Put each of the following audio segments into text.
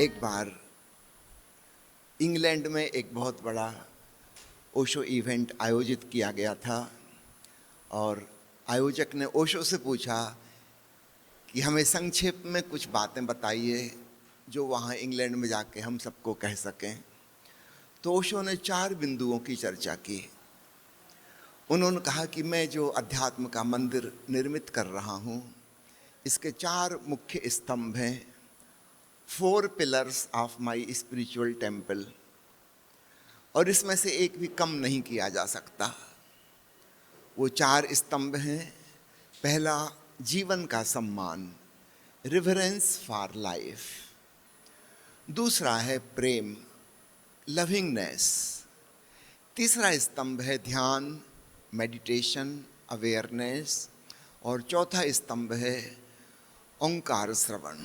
एक बार इंग्लैंड में एक बहुत बड़ा ओशो इवेंट आयोजित किया गया था और आयोजक ने ओशो से पूछा कि हमें संक्षेप में कुछ बातें बताइए जो वहाँ इंग्लैंड में जाके हम सबको कह सकें। तो ओशो ने 4 बिंदुओं की चर्चा की। उन्होंने कहा कि मैं जो अध्यात्म का मंदिर निर्मित कर रहा हूँ, इसके 4 मुख्य स्तंभ हैं, 4 pillars of my spiritual temple, और इसमें से एक भी कम नहीं किया जा सकता। वो 4 स्तंभ हैं। पहला, जीवन का सम्मान, रिवरेंस फॉर लाइफ। दूसरा है प्रेम, लविंगनेस। तीसरा स्तंभ है ध्यान, मेडिटेशन, अवेयरनेस। और चौथा स्तंभ है ओंकार श्रवण।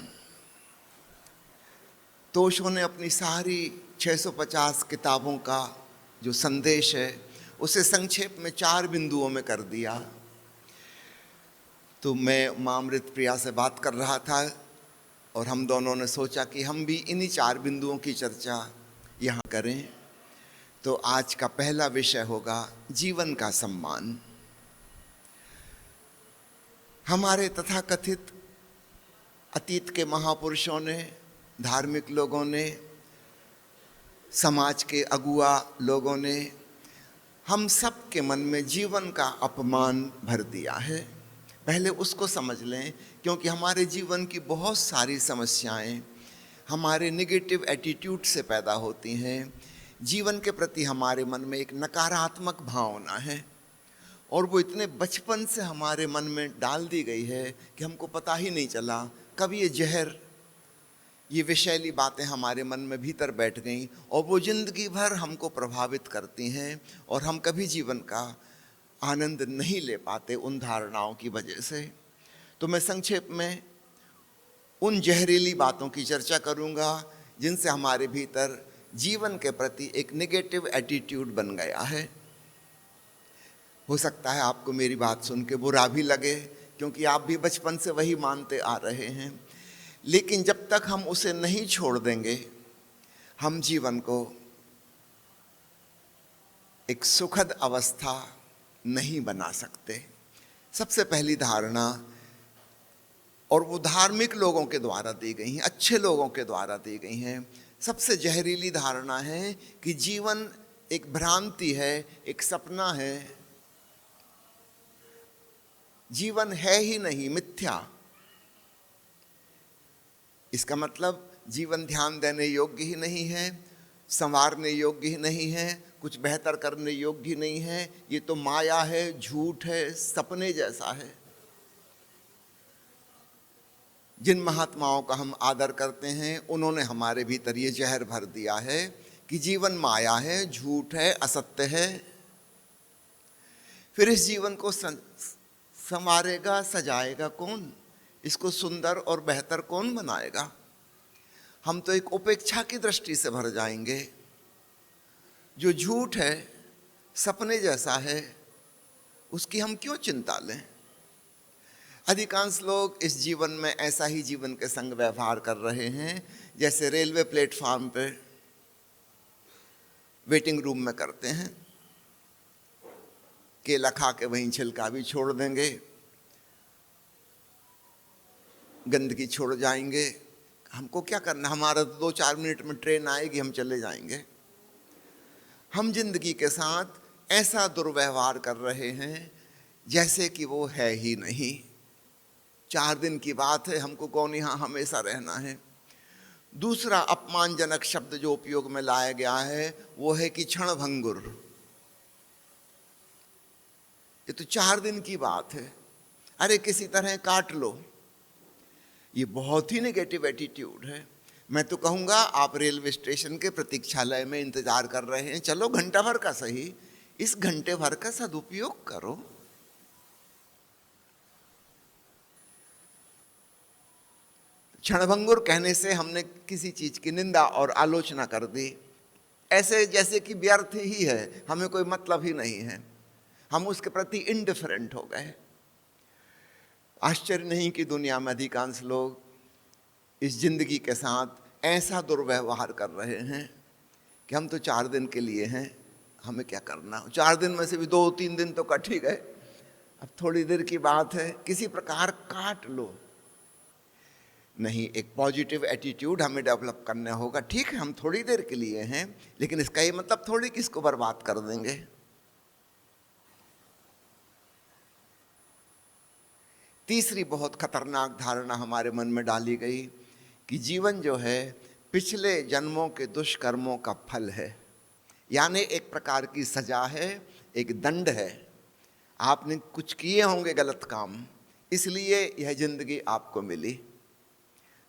तो ओशो ने अपनी सारी 650 किताबों का जो संदेश है उसे संक्षेप में 4 बिंदुओं में कर दिया। तो मैं माँ अमृत प्रिया से बात कर रहा था और हम दोनों ने सोचा कि हम भी इन्हीं 4 बिंदुओं की चर्चा यहाँ करें। तो आज का पहला विषय होगा जीवन का सम्मान। हमारे तथाकथित अतीत के महापुरुषों ने, धार्मिक लोगों ने, समाज के अगुआ लोगों ने हम सब के मन में जीवन का अपमान भर दिया है। पहले उसको समझ लें, क्योंकि हमारे जीवन की बहुत सारी समस्याएं हमारे नेगेटिव एटीट्यूड से पैदा होती हैं। जीवन के प्रति हमारे मन में एक नकारात्मक भावना है और वो इतने बचपन से हमारे मन में डाल दी गई है कि हमको पता ही नहीं चला कब ये जहर, ये विषैली बातें हमारे मन में भीतर बैठ गईं और वो जिंदगी भर हमको प्रभावित करती हैं और हम कभी जीवन का आनंद नहीं ले पाते उन धारणाओं की वजह से। तो मैं संक्षेप में उन जहरीली बातों की चर्चा करूंगा जिनसे हमारे भीतर जीवन के प्रति एक नेगेटिव एटीट्यूड बन गया है। हो सकता है आपको मेरी बात सुन के बुरा भी लगे, क्योंकि आप भी बचपन से वही मानते आ रहे हैं, लेकिन जब तक हम उसे नहीं छोड़ देंगे हम जीवन को एक सुखद अवस्था नहीं बना सकते। सबसे पहली धारणा, और वो धार्मिक लोगों के द्वारा दी गई हैं, अच्छे लोगों के द्वारा दी गई हैं, सबसे जहरीली धारणा है कि जीवन एक भ्रांति है, एक सपना है, जीवन है ही नहीं, मिथ्या। इसका मतलब जीवन ध्यान देने योग्य ही नहीं है, संवारने योग्य ही नहीं है, कुछ बेहतर करने योग्य ही नहीं है, ये तो माया है, झूठ है, सपने जैसा है। जिन महात्माओं का हम आदर करते हैं उन्होंने हमारे भीतर ये जहर भर दिया है कि जीवन माया है, झूठ है, असत्य है। फिर इस जीवन को संवारेगा, सजाएगा कौन? इसको सुंदर और बेहतर कौन बनाएगा? हम तो एक उपेक्षा की दृष्टि से भर जाएंगे। जो झूठ है, सपने जैसा है, उसकी हम क्यों चिंता लें? अधिकांश लोग इस जीवन में ऐसा ही जीवन के संग व्यवहार कर रहे हैं जैसे रेलवे प्लेटफॉर्म पे वेटिंग रूम में करते हैं। केला खा के वहीं छिलका भी छोड़ देंगे, गंदगी छोड़ जाएंगे। हमको क्या करना, हमारा 2-4 मिनट में ट्रेन आएगी, हम चले जाएंगे। हम जिंदगी के साथ ऐसा दुर्व्यवहार कर रहे हैं जैसे कि वो है ही नहीं। 4 दिन की बात है, हमको कौन यहाँ हमेशा रहना है। दूसरा अपमानजनक शब्द जो उपयोग में लाया गया है वो है कि क्षणभंगुर। ये तो 4 दिन की बात है, अरे किसी तरह काट लो। ये बहुत ही नेगेटिव एटीट्यूड है। मैं तो कहूँगा आप रेलवे स्टेशन के प्रतीक्षालय में इंतजार कर रहे हैं, चलो घंटा भर का सही, इस घंटे भर का सदुपयोग करो। क्षणभंगुर कहने से हमने किसी चीज की निंदा और आलोचना कर दी, ऐसे जैसे कि व्यर्थ ही है, हमें कोई मतलब ही नहीं है, हम उसके प्रति इंडिफरेंट हो गए। आश्चर्य नहीं कि दुनिया में अधिकांश लोग इस जिंदगी के साथ ऐसा दुर्व्यवहार कर रहे हैं कि हम तो 4 दिन के लिए हैं, हमें क्या करना। 4 दिन में से भी 2-3 दिन तो कट ही गए, अब थोड़ी देर की बात है, किसी प्रकार काट लो। नहीं, एक पॉजिटिव एटीट्यूड हमें डेवलप करना होगा। ठीक है, हम थोड़ी देर के लिए हैं, लेकिन इसका ये मतलब थोड़ी कि इसको बर्बाद कर देंगे। तीसरी बहुत खतरनाक धारणा हमारे मन में डाली गई कि जीवन जो है पिछले जन्मों के दुष्कर्मों का फल है, यानी एक प्रकार की सजा है, एक दंड है। आपने कुछ किए होंगे गलत काम, इसलिए यह जिंदगी आपको मिली।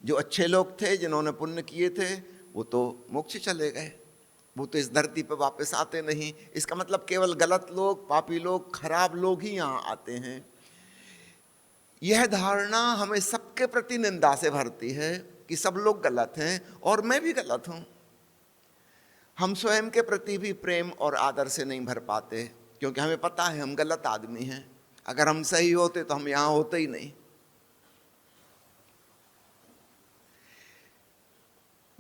जो अच्छे लोग थे, जिन्होंने पुण्य किए थे, वो तो मोक्ष चले गए, वो तो इस धरती पर वापस आते नहीं। इसका मतलब केवल गलत लोग, पापी लोग, खराब लोग ही यहाँ आते हैं। यह धारणा हमें सबके प्रति निंदा से भरती है कि सब लोग गलत हैं और मैं भी गलत हूँ। हम स्वयं के प्रति भी प्रेम और आदर से नहीं भर पाते, क्योंकि हमें पता है हम गलत आदमी हैं। अगर हम सही होते तो हम यहाँ होते ही नहीं।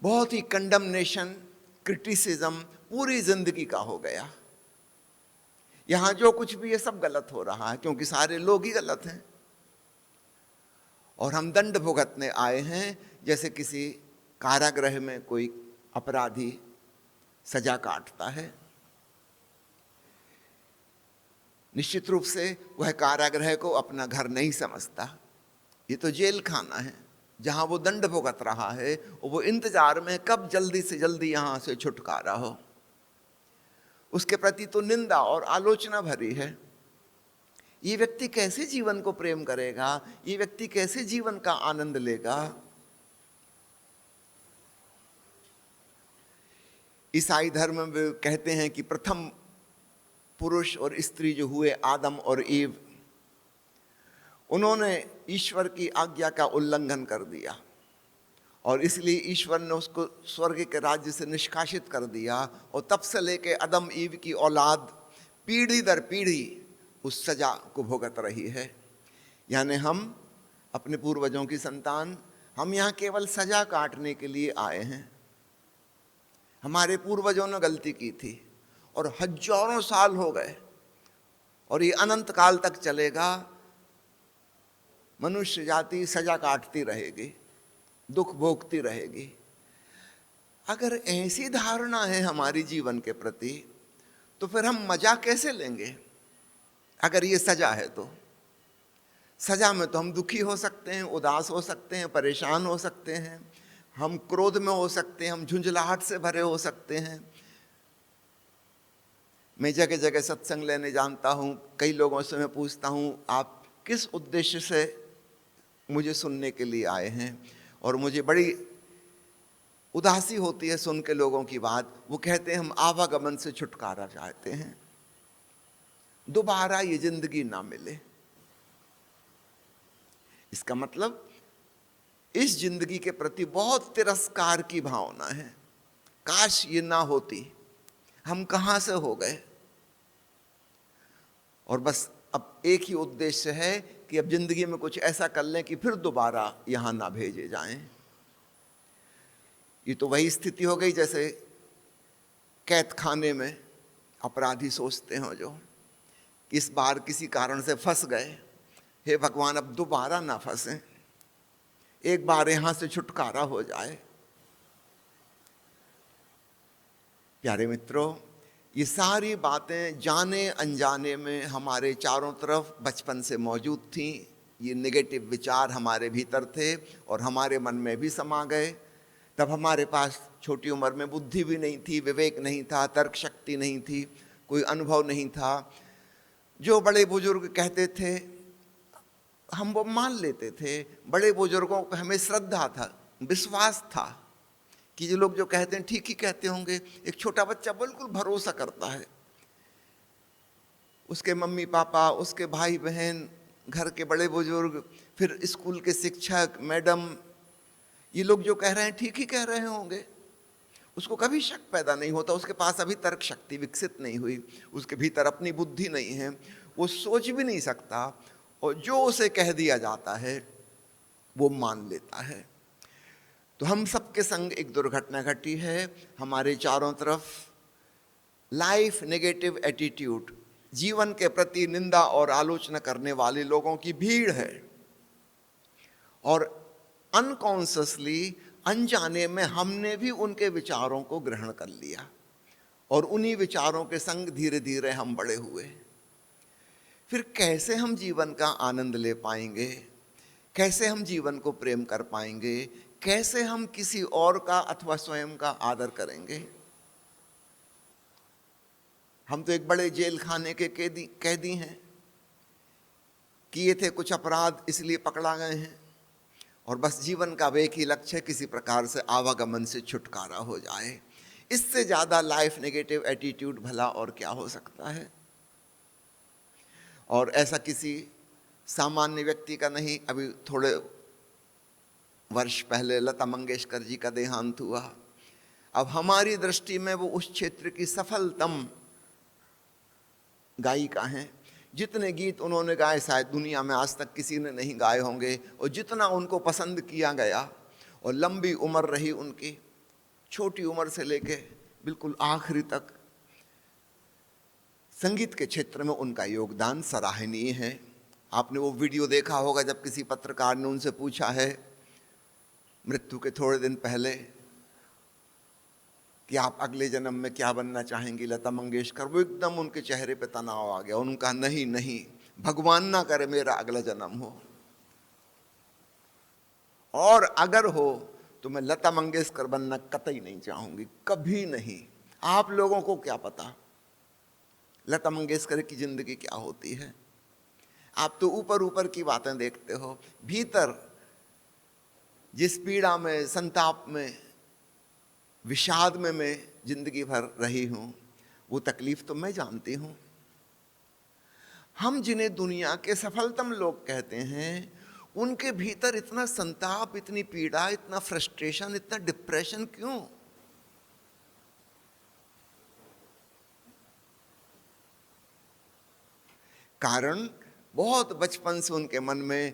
बहुत ही कंडमनेशन, क्रिटिसिज्म पूरी जिंदगी का हो गया। यहाँ जो कुछ भी है सब गलत हो रहा है, क्योंकि सारे लोग ही गलत हैं। और हम दंड भुगतने आए हैं, जैसे किसी कारागृह में कोई अपराधी सजा काटता है। निश्चित रूप से वह कारागृह को अपना घर नहीं समझता, ये तो जेल खाना है जहां वो दंड भुगत रहा है, और वो इंतजार में कब जल्दी से जल्दी यहां से छुटकारा हो। उसके प्रति तो निंदा और आलोचना भरी है। ये व्यक्ति कैसे जीवन को प्रेम करेगा, ये व्यक्ति कैसे जीवन का आनंद लेगा। ईसाई धर्म में कहते हैं कि प्रथम पुरुष और स्त्री जो हुए, आदम और ईव, उन्होंने ईश्वर की आज्ञा का उल्लंघन कर दिया और इसलिए ईश्वर ने उसको स्वर्ग के राज्य से निष्कासित कर दिया। और तब से लेके आदम ईव की औलाद पीढ़ी दर पीढ़ी उस सजा को भुगत रही है। यानी हम अपने पूर्वजों की संतान, हम यहाँ केवल सजा काटने के लिए आए हैं। हमारे पूर्वजों ने गलती की थी और हजारों साल हो गए और ये अनंत काल तक चलेगा। मनुष्य जाति सजा काटती रहेगी, दुख भोगती रहेगी। अगर ऐसी धारणा है हमारी जीवन के प्रति, तो फिर हम मजा कैसे लेंगे? अगर ये सजा है तो सजा में तो हम दुखी हो सकते हैं, उदास हो सकते हैं, परेशान हो सकते हैं, हम क्रोध में हो सकते हैं, हम झुंझलाहट से भरे हो सकते हैं। मैं जगह जगह सत्संग लेने जानता हूँ, कई लोगों से मैं पूछता हूँ आप किस उद्देश्य से मुझे सुनने के लिए आए हैं, और मुझे बड़ी उदासी होती है सुन के लोगों की बात। वो कहते हैं हम आवागमन से छुटकारा चाहते हैं, दोबारा ये जिंदगी ना मिले। इसका मतलब इस जिंदगी के प्रति बहुत तिरस्कार की भावना है। काश ये ना होती, हम कहाँ से हो गए। और बस अब एक ही उद्देश्य है कि अब जिंदगी में कुछ ऐसा कर लें कि फिर दोबारा यहाँ ना भेजे जाएं। ये तो वही स्थिति हो गई जैसे कैद खाने में अपराधी सोचते हो जो इस बार किसी कारण से फंस गए, हे भगवान अब दोबारा ना फंसें, एक बार यहाँ से छुटकारा हो जाए। प्यारे मित्रों, ये सारी बातें जाने अनजाने में हमारे चारों तरफ बचपन से मौजूद थीं। ये नेगेटिव विचार हमारे भीतर थे और हमारे मन में भी समा गए। तब हमारे पास छोटी उम्र में बुद्धि भी नहीं थी, विवेक नहीं था, तर्क शक्ति नहीं थी, कोई अनुभव नहीं था। जो बड़े बुजुर्ग कहते थे हम वो मान लेते थे। बड़े बुजुर्गों पर हमें श्रद्धा था, विश्वास था कि ये लोग जो कहते हैं ठीक ही कहते होंगे। एक छोटा बच्चा बिल्कुल भरोसा करता है, उसके मम्मी पापा, उसके भाई बहन, घर के बड़े बुजुर्ग, फिर स्कूल के शिक्षक, मैडम, ये लोग जो कह रहे हैं ठीक ही कह रहे होंगे। उसको कभी शक पैदा नहीं होता। उसके पास अभी तर्क शक्ति विकसित नहीं हुई, उसके भीतर अपनी बुद्धि नहीं है, वो सोच भी नहीं सकता, और जो उसे कह दिया जाता है वो मान लेता है। तो हम सबके संग एक दुर्घटना घटी है। हमारे चारों तरफ लाइफ नेगेटिव एटीट्यूड, जीवन के प्रति निंदा और आलोचना करने वाले लोगों की भीड़ है, और अनकॉन्शियसली, अनजाने में हमने भी उनके विचारों को ग्रहण कर लिया और उन्हीं विचारों के संग धीरे धीरे हम बड़े हुए। फिर कैसे हम जीवन का आनंद ले पाएंगे, कैसे हम जीवन को प्रेम कर पाएंगे, कैसे हम किसी और का अथवा स्वयं का आदर करेंगे? हम तो एक बड़े जेल खाने के कैदी हैं, किए थे कुछ अपराध इसलिए पकड़ा गए हैं, और बस जीवन का एक ही लक्ष्य है, किसी प्रकार से आवागमन से छुटकारा हो जाए। इससे ज़्यादा लाइफ नेगेटिव एटीट्यूड भला और क्या हो सकता है? और ऐसा किसी सामान्य व्यक्ति का नहीं। अभी थोड़े वर्ष पहले लता मंगेशकर जी का देहांत हुआ। अब हमारी दृष्टि में वो उस क्षेत्र की सफलतम गायिका हैं। जितने गीत उन्होंने गाए शायद दुनिया में आज तक किसी ने नहीं गाए होंगे, और जितना उनको पसंद किया गया, और लंबी उम्र रही उनकी, छोटी उम्र से लेके बिल्कुल आखिरी तक संगीत के क्षेत्र में उनका योगदान सराहनीय है। आपने वो वीडियो देखा होगा जब किसी पत्रकार ने उनसे पूछा है मृत्यु के थोड़े दिन पहले कि आप अगले जन्म में क्या बनना चाहेंगी लता मंगेशकर। वो एकदम उनके चेहरे पे तनाव आ गया। उनका नहीं नहीं, भगवान ना करे मेरा अगला जन्म हो, और अगर हो तो मैं लता मंगेशकर बनना कतई नहीं चाहूंगी, कभी नहीं। आप लोगों को क्या पता लता मंगेशकर की जिंदगी क्या होती है? आप तो ऊपर ऊपर की बातें देखते हो। भीतर जिस पीड़ा में, संताप में, विषाद में मैं जिंदगी भर रही हूं, वो तकलीफ तो मैं जानती हूं। हम जिन्हें दुनिया के सफलतम लोग कहते हैं, उनके भीतर इतना संताप, इतनी पीड़ा, इतना फ्रस्ट्रेशन, इतना डिप्रेशन क्यों? कारण बहुत बचपन से उनके मन में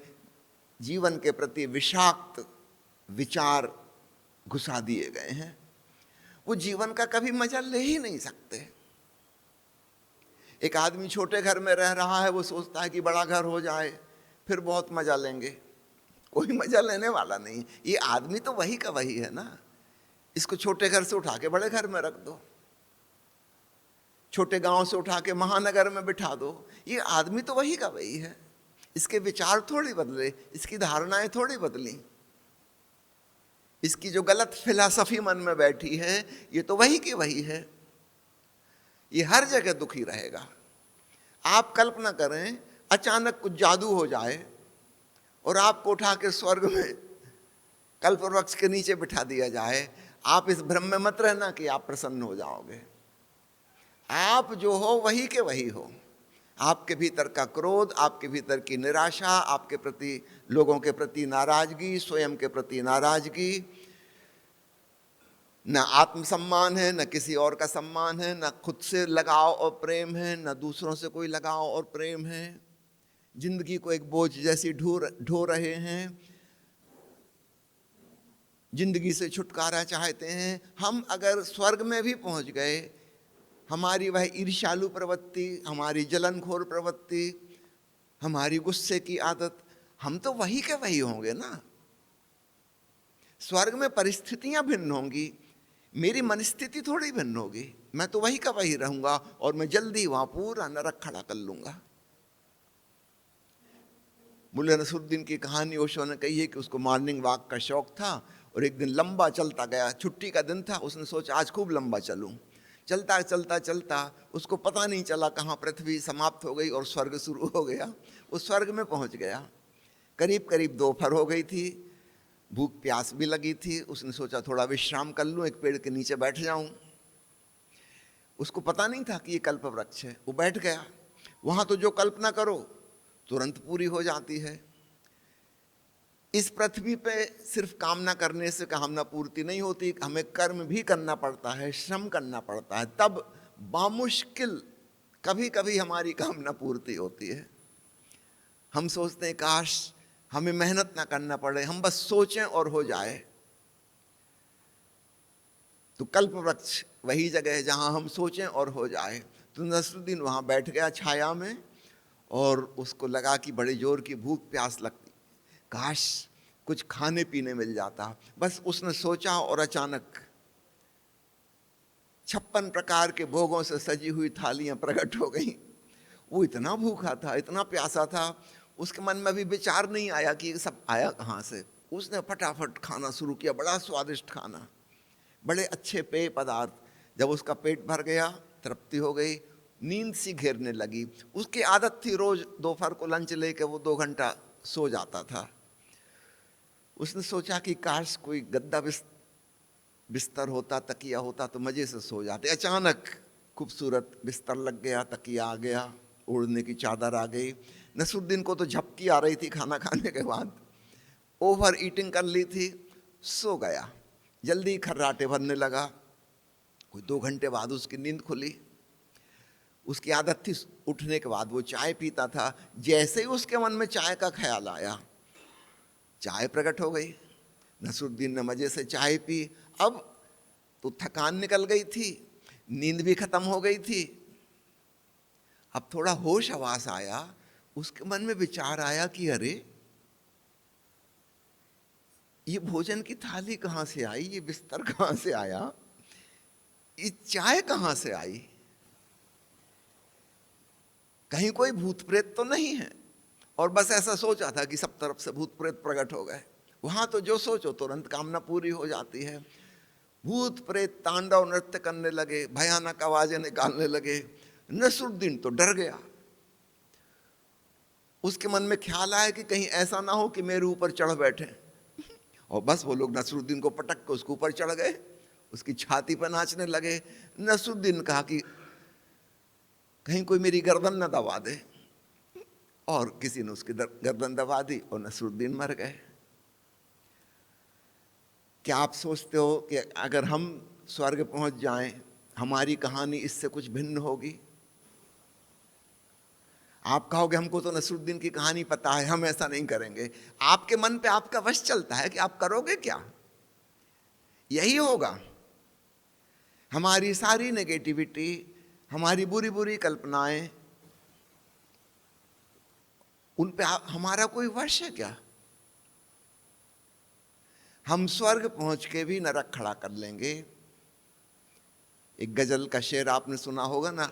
जीवन के प्रति विषाक्त विचार घुसा दिए गए हैं। वो जीवन का कभी मजा ले ही नहीं सकते। एक आदमी छोटे घर में रह रहा है, वो सोचता है कि बड़ा घर हो जाए फिर बहुत मजा लेंगे। कोई मजा लेने वाला नहीं। ये आदमी तो वही का वही है ना। इसको छोटे घर से उठा के बड़े घर में रख दो, छोटे गांव से उठा के महानगर में बिठा दो, ये आदमी तो वही का वही है। इसके विचार थोड़ी बदले, इसकी धारणाएं थोड़ी बदली, इसकी जो गलत फिलॉसफी मन में बैठी है ये तो वही की वही है। ये हर जगह दुखी रहेगा। आप कल्पना करें अचानक कुछ जादू हो जाए और आपको उठा के स्वर्ग में कल्प वृक्ष के नीचे बिठा दिया जाए, आप इस भ्रम में मत रहना कि आप प्रसन्न हो जाओगे। आप जो हो वही के वही हो। आपके भीतर का क्रोध, आपके भीतर की निराशा, आपके प्रति, लोगों के प्रति नाराजगी, स्वयं के प्रति नाराजगी, न आत्मसम्मान है, न किसी और का सम्मान है, न खुद से लगाव और प्रेम है, न दूसरों से कोई लगाव और प्रेम है। जिंदगी को एक बोझ जैसी ढो रहे हैं, जिंदगी से छुटकारा चाहते हैं। हम अगर स्वर्ग में भी पहुंच गए, हमारी वह ईर्ष्यालु प्रवृत्ति, हमारी जलनखोर प्रवृत्ति, हमारी गुस्से की आदत, हम तो वही के वही होंगे ना। स्वर्ग में परिस्थितियां भिन्न होंगी, मेरी मनस्थिति थोड़ी भिन्न होगी। मैं तो वही का वही रहूंगा और मैं जल्दी वहां पूरा नरक खड़ा कर लूंगा। मुल्ला नसरुद्दीन की कहानी ओशो ने कही है कि उसको मॉर्निंग वॉक का शौक था और एक दिन लंबा चलता गया। छुट्टी का दिन था, उसने सोचा आज खूब लंबा चलूं। चलता चलता चलता उसको पता नहीं चला कहाँ पृथ्वी समाप्त हो गई और स्वर्ग शुरू हो गया। वो स्वर्ग में पहुंच गया। करीब करीब दोपहर हो गई थी, भूख प्यास भी लगी थी। उसने सोचा थोड़ा विश्राम कर लूँ, एक पेड़ के नीचे बैठ जाऊं। उसको पता नहीं था कि ये कल्प वृक्ष है। वो बैठ गया। वहां तो जो कल्पना करो तुरंत पूरी हो जाती है। इस पृथ्वी पे सिर्फ कामना करने से कामना पूर्ति नहीं होती, हमें कर्म भी करना पड़ता है, श्रम करना पड़ता है, तब बामुश्किल कभी कभी हमारी कामना पूर्ति होती है। हम सोचते हैं काश हमें मेहनत ना करना पड़े, हम बस सोचें और हो जाए। तो कल्प वृक्ष वही जगह है जहाँ हम सोचें और हो जाए। तो नसरुद्दीन वहाँ बैठ गया छाया में, और उसको लगा कि बड़े जोर की भूख प्यास लगती, काश कुछ खाने पीने मिल जाता। बस उसने सोचा और अचानक 56 प्रकार के भोगों से सजी हुई थालियां प्रकट हो गईं। वो इतना भूखा था, इतना प्यासा था, उसके मन में भी विचार नहीं आया कि ये सब आया कहाँ से। उसने फटाफट खाना शुरू किया, बड़ा स्वादिष्ट खाना, बड़े अच्छे पेय पदार्थ। जब उसका पेट भर गया, तृप्ति हो गई, नींद सी घेरने लगी। उसकी आदत थी रोज दोपहर को लंच लेके वो 2 घंटा सो जाता था। उसने सोचा कि काश कोई गद्दा बिस्तर होता, तकिया होता तो मजे से सो जाते। अचानक खूबसूरत बिस्तर लग गया, तकिया आ गया, ओढ़ने की चादर आ गई। नसरुद्दीन को तो झपकी आ रही थी खाना खाने के बाद, ओवर ईटिंग कर ली थी, सो गया। जल्दी खर्राटे भरने लगा। कोई 2 घंटे बाद उसकी नींद खुली। उसकी आदत थी उठने के बाद वो चाय पीता था। जैसे ही उसके मन में चाय का ख्याल आया, चाय प्रकट हो गई। नसरुद्दीन ने मजे से चाय पी। अब तो थकान निकल गई थी, नींद भी खत्म हो गई थी। अब थोड़ा होश हवास आया, उसके मन में विचार आया कि अरे ये भोजन की थाली कहाँ से आई, ये बिस्तर कहाँ से आया, ये चाय कहाँ से आई, कहीं कोई भूत प्रेत तो नहीं है। और बस ऐसा सोचा था कि सब तरफ से भूत प्रेत प्रकट हो गए। वहां तो जो सोचो तुरंत कामना पूरी हो जाती है। भूत प्रेत तांडव नृत्य करने लगे, भयानक आवाजें निकालने लगे। नसरुद्दीन तो डर गया। उसके मन में ख्याल आया कि कहीं ऐसा ना हो कि मेरे ऊपर चढ़ बैठे। और बस वो लोग नसरुद्दीन को पटक के उसके ऊपर चढ़ गए, उसकी छाती पर नाचने लगे। नसरुद्दीन कहा कि कहीं कोई मेरी गर्दन न दबा दे, और किसी ने उसकी गर्दन दबा दी और नसरुद्दीन मर गए। क्या आप सोचते हो कि अगर हम स्वर्ग पहुंच जाएं, हमारी कहानी इससे कुछ भिन्न होगी? आप कहोगे हमको तो नसरुद्दीन की कहानी पता है, हम ऐसा नहीं करेंगे। आपके मन पे आपका वश चलता है कि आप करोगे क्या। यही होगा। हमारी सारी नेगेटिविटी, हमारी बुरी बुरी कल्पनाएं, उन पे हमारा कोई वश है क्या? हम स्वर्ग पहुंच के भी नरक खड़ा कर लेंगे। एक गजल का शेर आपने सुना होगा ना,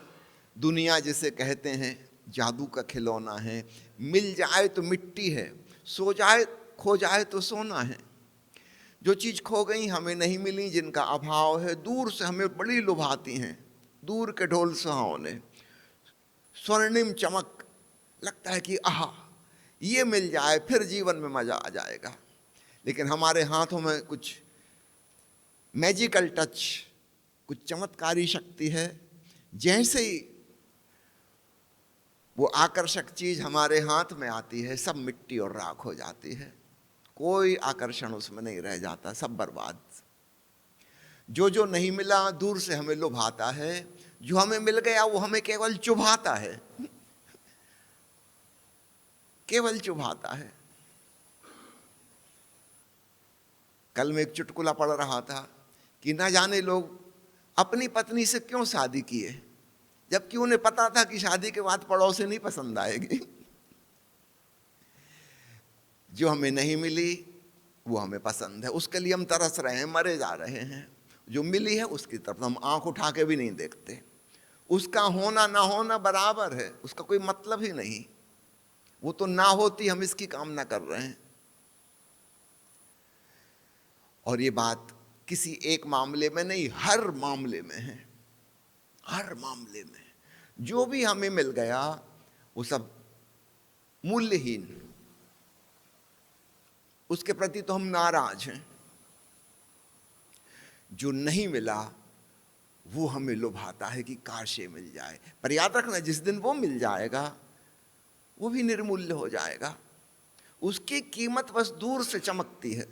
दुनिया जिसे कहते हैं जादू का खिलौना है, मिल जाए तो मिट्टी है, सो जाए खो जाए तो सोना है। जो चीज खो गई हमें नहीं मिली, जिनका अभाव है दूर से हमें बड़ी लुभाती हैं। दूर के ढोल सुहावने, स्वर्णिम चमक, लगता है कि आहा ये मिल जाए फिर जीवन में मजा आ जाएगा। लेकिन हमारे हाथों में कुछ मैजिकल टच, कुछ चमत्कारी शक्ति है। जैसे ही वो आकर्षक चीज हमारे हाथ में आती है, सब मिट्टी और राख हो जाती है। कोई आकर्षण उसमें नहीं रह जाता, सब बर्बाद। जो जो नहीं मिला दूर से हमें लुभाता है, जो हमें मिल गया वो हमें केवल चुभाता है, केवल चुभाता है। कल मैं एक चुटकुला पढ़ रहा था कि ना जाने लोग अपनी पत्नी से क्यों शादी किए, जबकि उन्हें पता था कि शादी के बाद पड़ोसी नहीं पसंद आएगी। जो हमें नहीं मिली वो हमें पसंद है, उसके लिए हम तरस रहे हैं, मरे जा रहे हैं। जो मिली है उसकी तरफ हम आंख उठा के भी नहीं देखते। उसका होना ना होना बराबर है, उसका कोई मतलब ही नहीं। वो तो ना होती, हम इसकी कामना कर रहे हैं। और ये बात किसी एक मामले में नहीं, हर मामले में है। हर मामले में जो भी हमें मिल गया वो सब मूल्यहीन, उसके प्रति तो हम नाराज हैं। जो नहीं मिला वो हमें लुभाता है कि काश ये मिल जाए। पर याद रखना, जिस दिन वो मिल जाएगा वो भी निर्मूल्य हो जाएगा। उसकी कीमत बस दूर से चमकती है,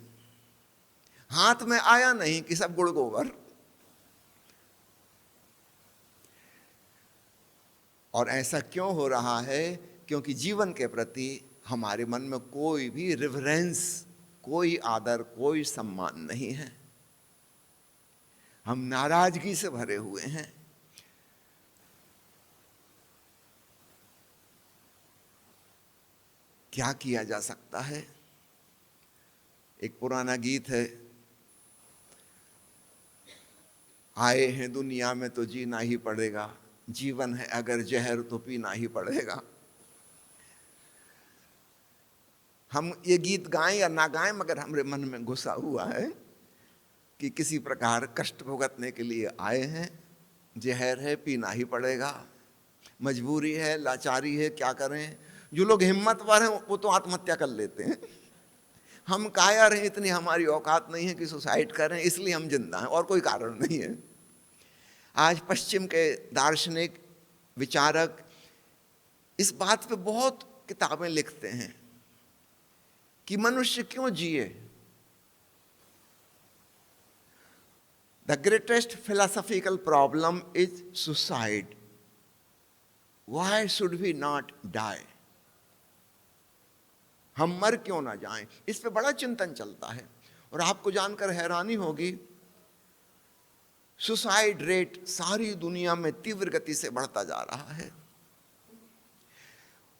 हाथ में आया नहीं कि सब गुड़ गोबर। और ऐसा क्यों हो रहा है? क्योंकि जीवन के प्रति हमारे मन में कोई भी रिवरेंस, कोई आदर, कोई सम्मान नहीं है। हम नाराजगी से भरे हुए हैं। क्या किया जा सकता है? एक पुराना गीत है, आए हैं दुनिया में तो जीना ही पड़ेगा, जीवन है अगर जहर तो पीना ही पड़ेगा। हम ये गीत गाएं या ना गाएं, मगर हमारे मन में घुसा हुआ है कि किसी प्रकार कष्ट भुगतने के लिए आए हैं, जहर है पीना ही पड़ेगा, मजबूरी है, लाचारी है, क्या करें। जो लोग हिम्मतवार हैं वो तो आत्महत्या कर लेते हैं। हम कायर हैं, इतनी हमारी औकात नहीं है कि सुसाइड करें, इसलिए हम जिंदा हैं, और कोई कारण नहीं है। आज पश्चिम के दार्शनिक विचारक इस बात पे बहुत किताबें लिखते हैं कि मनुष्य क्यों जिए। The greatest philosophical problem is suicide, why should we not die. हम मर क्यों ना जाएं, इस पे बड़ा चिंतन चलता है। और आपको जानकर हैरानी होगी, सुसाइड रेट सारी दुनिया में तीव्र गति से बढ़ता जा रहा है।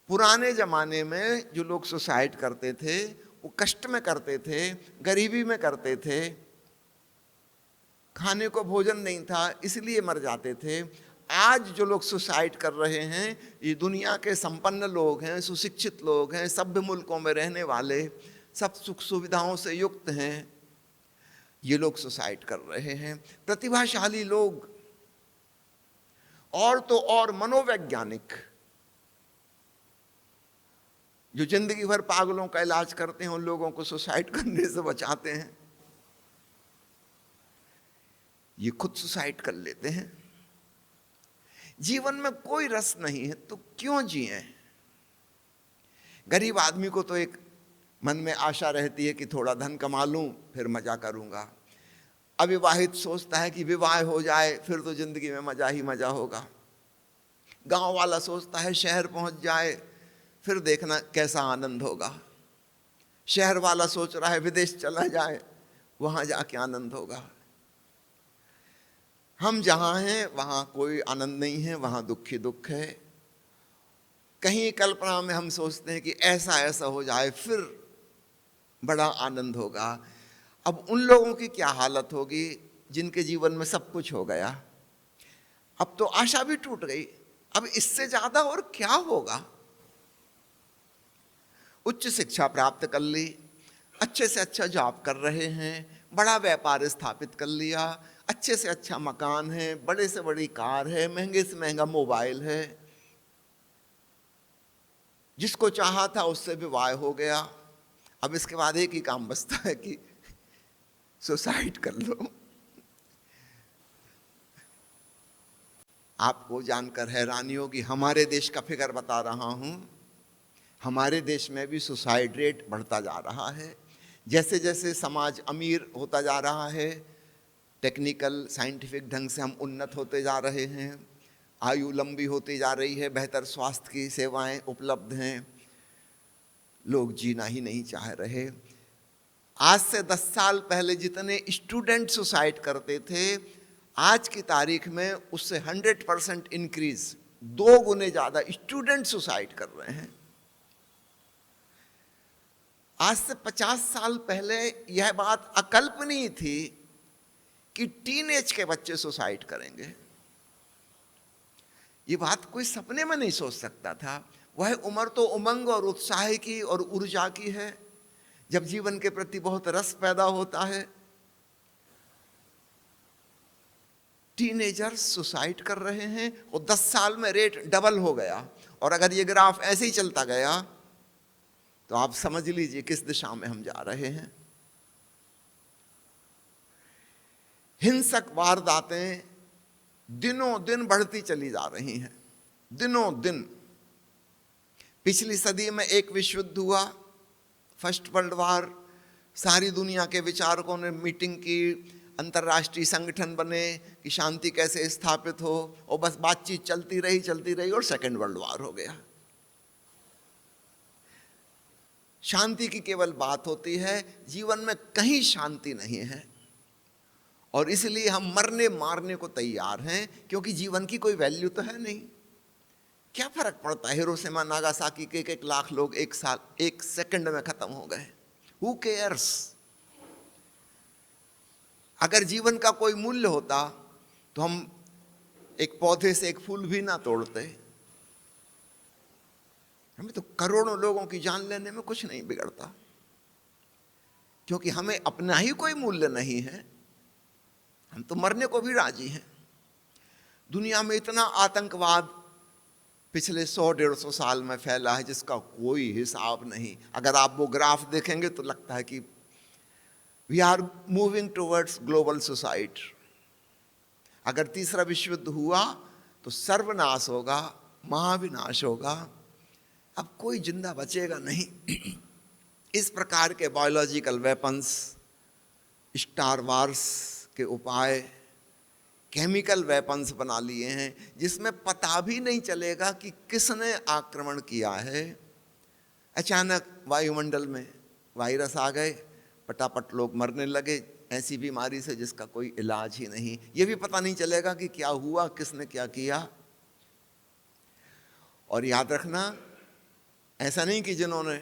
पुराने जमाने में जो लोग सुसाइड करते थे वो कष्ट में करते थे, गरीबी में करते थे, खाने को भोजन नहीं था इसलिए मर जाते थे। आज जो लोग सुसाइड कर रहे हैं ये दुनिया के संपन्न लोग हैं, सुशिक्षित लोग हैं, सभ्य मुल्कों में रहने वाले, सब सुख सुविधाओं से युक्त हैं, ये लोग सुसाइड कर रहे हैं। प्रतिभाशाली लोग और तो और मनोवैज्ञानिक जो जिंदगी भर पागलों का इलाज करते हैं उन लोगों को सुसाइड करने से बचाते हैं, ये खुद सुसाइड कर लेते हैं। जीवन में कोई रस नहीं है तो क्यों जिए। गरीब आदमी को तो एक मन में आशा रहती है कि थोड़ा धन कमा लूं फिर मजा करूंगा। अविवाहित सोचता है कि विवाह हो जाए फिर तो जिंदगी में मजा ही मजा होगा। गांव वाला सोचता है शहर पहुंच जाए फिर देखना कैसा आनंद होगा। शहर वाला सोच रहा है विदेश चला जाए वहां जाके आनंद होगा। हम जहां हैं वहां कोई आनंद नहीं है, वहां दुख ही दुख है। कहीं कल्पना में हम सोचते हैं कि ऐसा ऐसा हो जाए फिर बड़ा आनंद होगा। अब उन लोगों की क्या हालत होगी जिनके जीवन में सब कुछ हो गया, अब तो आशा भी टूट गई, अब इससे ज्यादा और क्या होगा। उच्च शिक्षा प्राप्त कर ली, अच्छे से अच्छा जॉब कर रहे हैं, बड़ा व्यापार स्थापित कर लिया, अच्छे से अच्छा मकान है, बड़े से बड़ी कार है, महंगे से महंगा मोबाइल है, जिसको चाहा था उससे विवाह हो गया। अब इसके बाद एक ही काम बचता है कि सुसाइड कर लो। आपको जानकर हैरानी होगी, हमारे देश का फिगर बता रहा हूं, हमारे देश में भी सुसाइड रेट बढ़ता जा रहा है। जैसे जैसे समाज अमीर होता जा रहा है, टेक्निकल साइंटिफिक ढंग से हम उन्नत होते जा रहे हैं, आयु लंबी होती जा रही है, बेहतर स्वास्थ्य की सेवाएं उपलब्ध हैं, लोग जीना ही नहीं चाह रहे। आज से 10 साल पहले जितने स्टूडेंट सुसाइड करते थे, आज की तारीख में उससे 100% इंक्रीज, 2 गुने ज्यादा स्टूडेंट सुसाइड कर रहे हैं। आज से 50 साल पहले यह बात अकल्पनीय थी कि टीनेज के बच्चे सुसाइड करेंगे। ये बात कोई सपने में नहीं सोच सकता था। वह उम्र तो उमंग और उत्साह की और ऊर्जा की है, जब जीवन के प्रति बहुत रस पैदा होता है। टीनेजर्स सुसाइड कर रहे हैं और 10 साल में रेट डबल हो गया। और अगर ये ग्राफ ऐसे ही चलता गया तो आप समझ लीजिए किस दिशा में हम जा रहे हैं। हिंसक वारदातें दिनों दिन बढ़ती चली जा रही हैं, दिनों दिन। पिछली सदी में एक विश्व युद्ध हुआ, फर्स्ट वर्ल्ड वार। सारी दुनिया के विचारकों ने मीटिंग की, अंतर्राष्ट्रीय संगठन बने कि शांति कैसे स्थापित हो, और बस बातचीत चलती रही और सेकेंड वर्ल्ड वार हो गया। शांति की केवल बात होती है, जीवन में कहीं शांति नहीं है। और इसलिए हम मरने मारने को तैयार हैं, क्योंकि जीवन की कोई वैल्यू तो है नहीं। क्या फर्क पड़ता है, हिरोशिमा नागासाकी के 1 लाख लोग एक साल 1 सेकंड में खत्म हो गए। Who cares? अगर जीवन का कोई मूल्य होता तो हम एक पौधे से एक फूल भी ना तोड़ते। हमें तो करोड़ों लोगों की जान लेने में कुछ नहीं बिगड़ता, क्योंकि हमें अपना ही कोई मूल्य नहीं है। हम तो मरने को भी राजी हैं। दुनिया में इतना आतंकवाद पिछले 100-150 साल में फैला है जिसका कोई हिसाब नहीं। अगर आप वो ग्राफ देखेंगे तो लगता है कि we are moving towards global suicide. अगर तीसरा विश्व युद्ध हुआ तो सर्वनाश होगा, महाविनाश होगा, अब कोई जिंदा बचेगा नहीं। इस प्रकार के बायोलॉजिकल वेपन्स, स्टार वार्स के उपाय, केमिकल वेपन्स बना लिए हैं जिसमें पता भी नहीं चलेगा कि किसने आक्रमण किया है। अचानक वायुमंडल में वायरस आ गए, पटापट लोग मरने लगे ऐसी बीमारी से जिसका कोई इलाज ही नहीं। ये भी पता नहीं चलेगा कि क्या हुआ, किसने क्या किया। और याद रखना, ऐसा नहीं कि जिन्होंने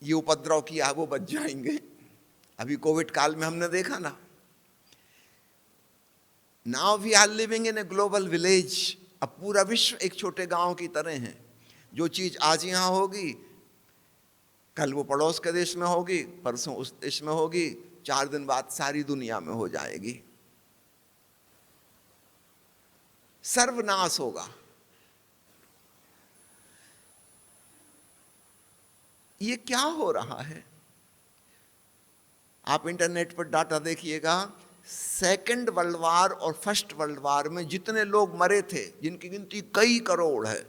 ये उपद्रव किया वो बच जाएंगे। अभी कोविड काल में हमने देखा ना, now we are living in a global village. अब पूरा विश्व एक छोटे गांव की तरह है। जो चीज आज यहां होगी कल वो पड़ोस के देश में होगी, परसों उस देश में होगी, 4 दिन बाद सारी दुनिया में हो जाएगी। सर्वनाश होगा। ये क्या हो रहा है? आप इंटरनेट पर डाटा देखिएगा। सेकेंड वर्ल्ड वार और फर्स्ट वर्ल्ड वार में जितने लोग मरे थे, जिनकी गिनती कई करोड़ है,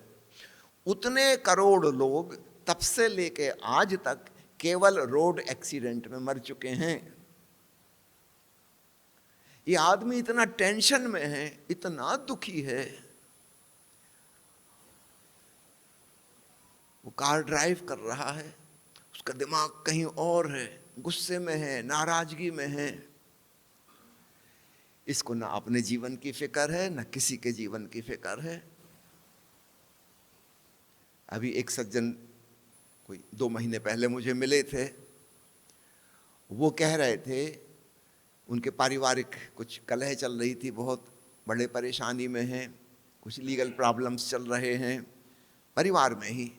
उतने करोड़ लोग तब से लेके आज तक केवल रोड एक्सीडेंट में मर चुके हैं। ये आदमी इतना टेंशन में है, इतना दुखी है, वो कार ड्राइव कर रहा है, उसका दिमाग कहीं और है, गुस्से में है, नाराजगी में है। इसको ना अपने जीवन की फिक्र है, ना किसी के जीवन की फिक्र है। अभी एक सज्जन कोई 2 महीने पहले मुझे मिले थे। वो कह रहे थे उनके पारिवारिक कुछ कलह चल रही थी, बहुत बड़े परेशानी में हैं, कुछ लीगल प्रॉब्लम्स चल रहे हैं परिवार में ही।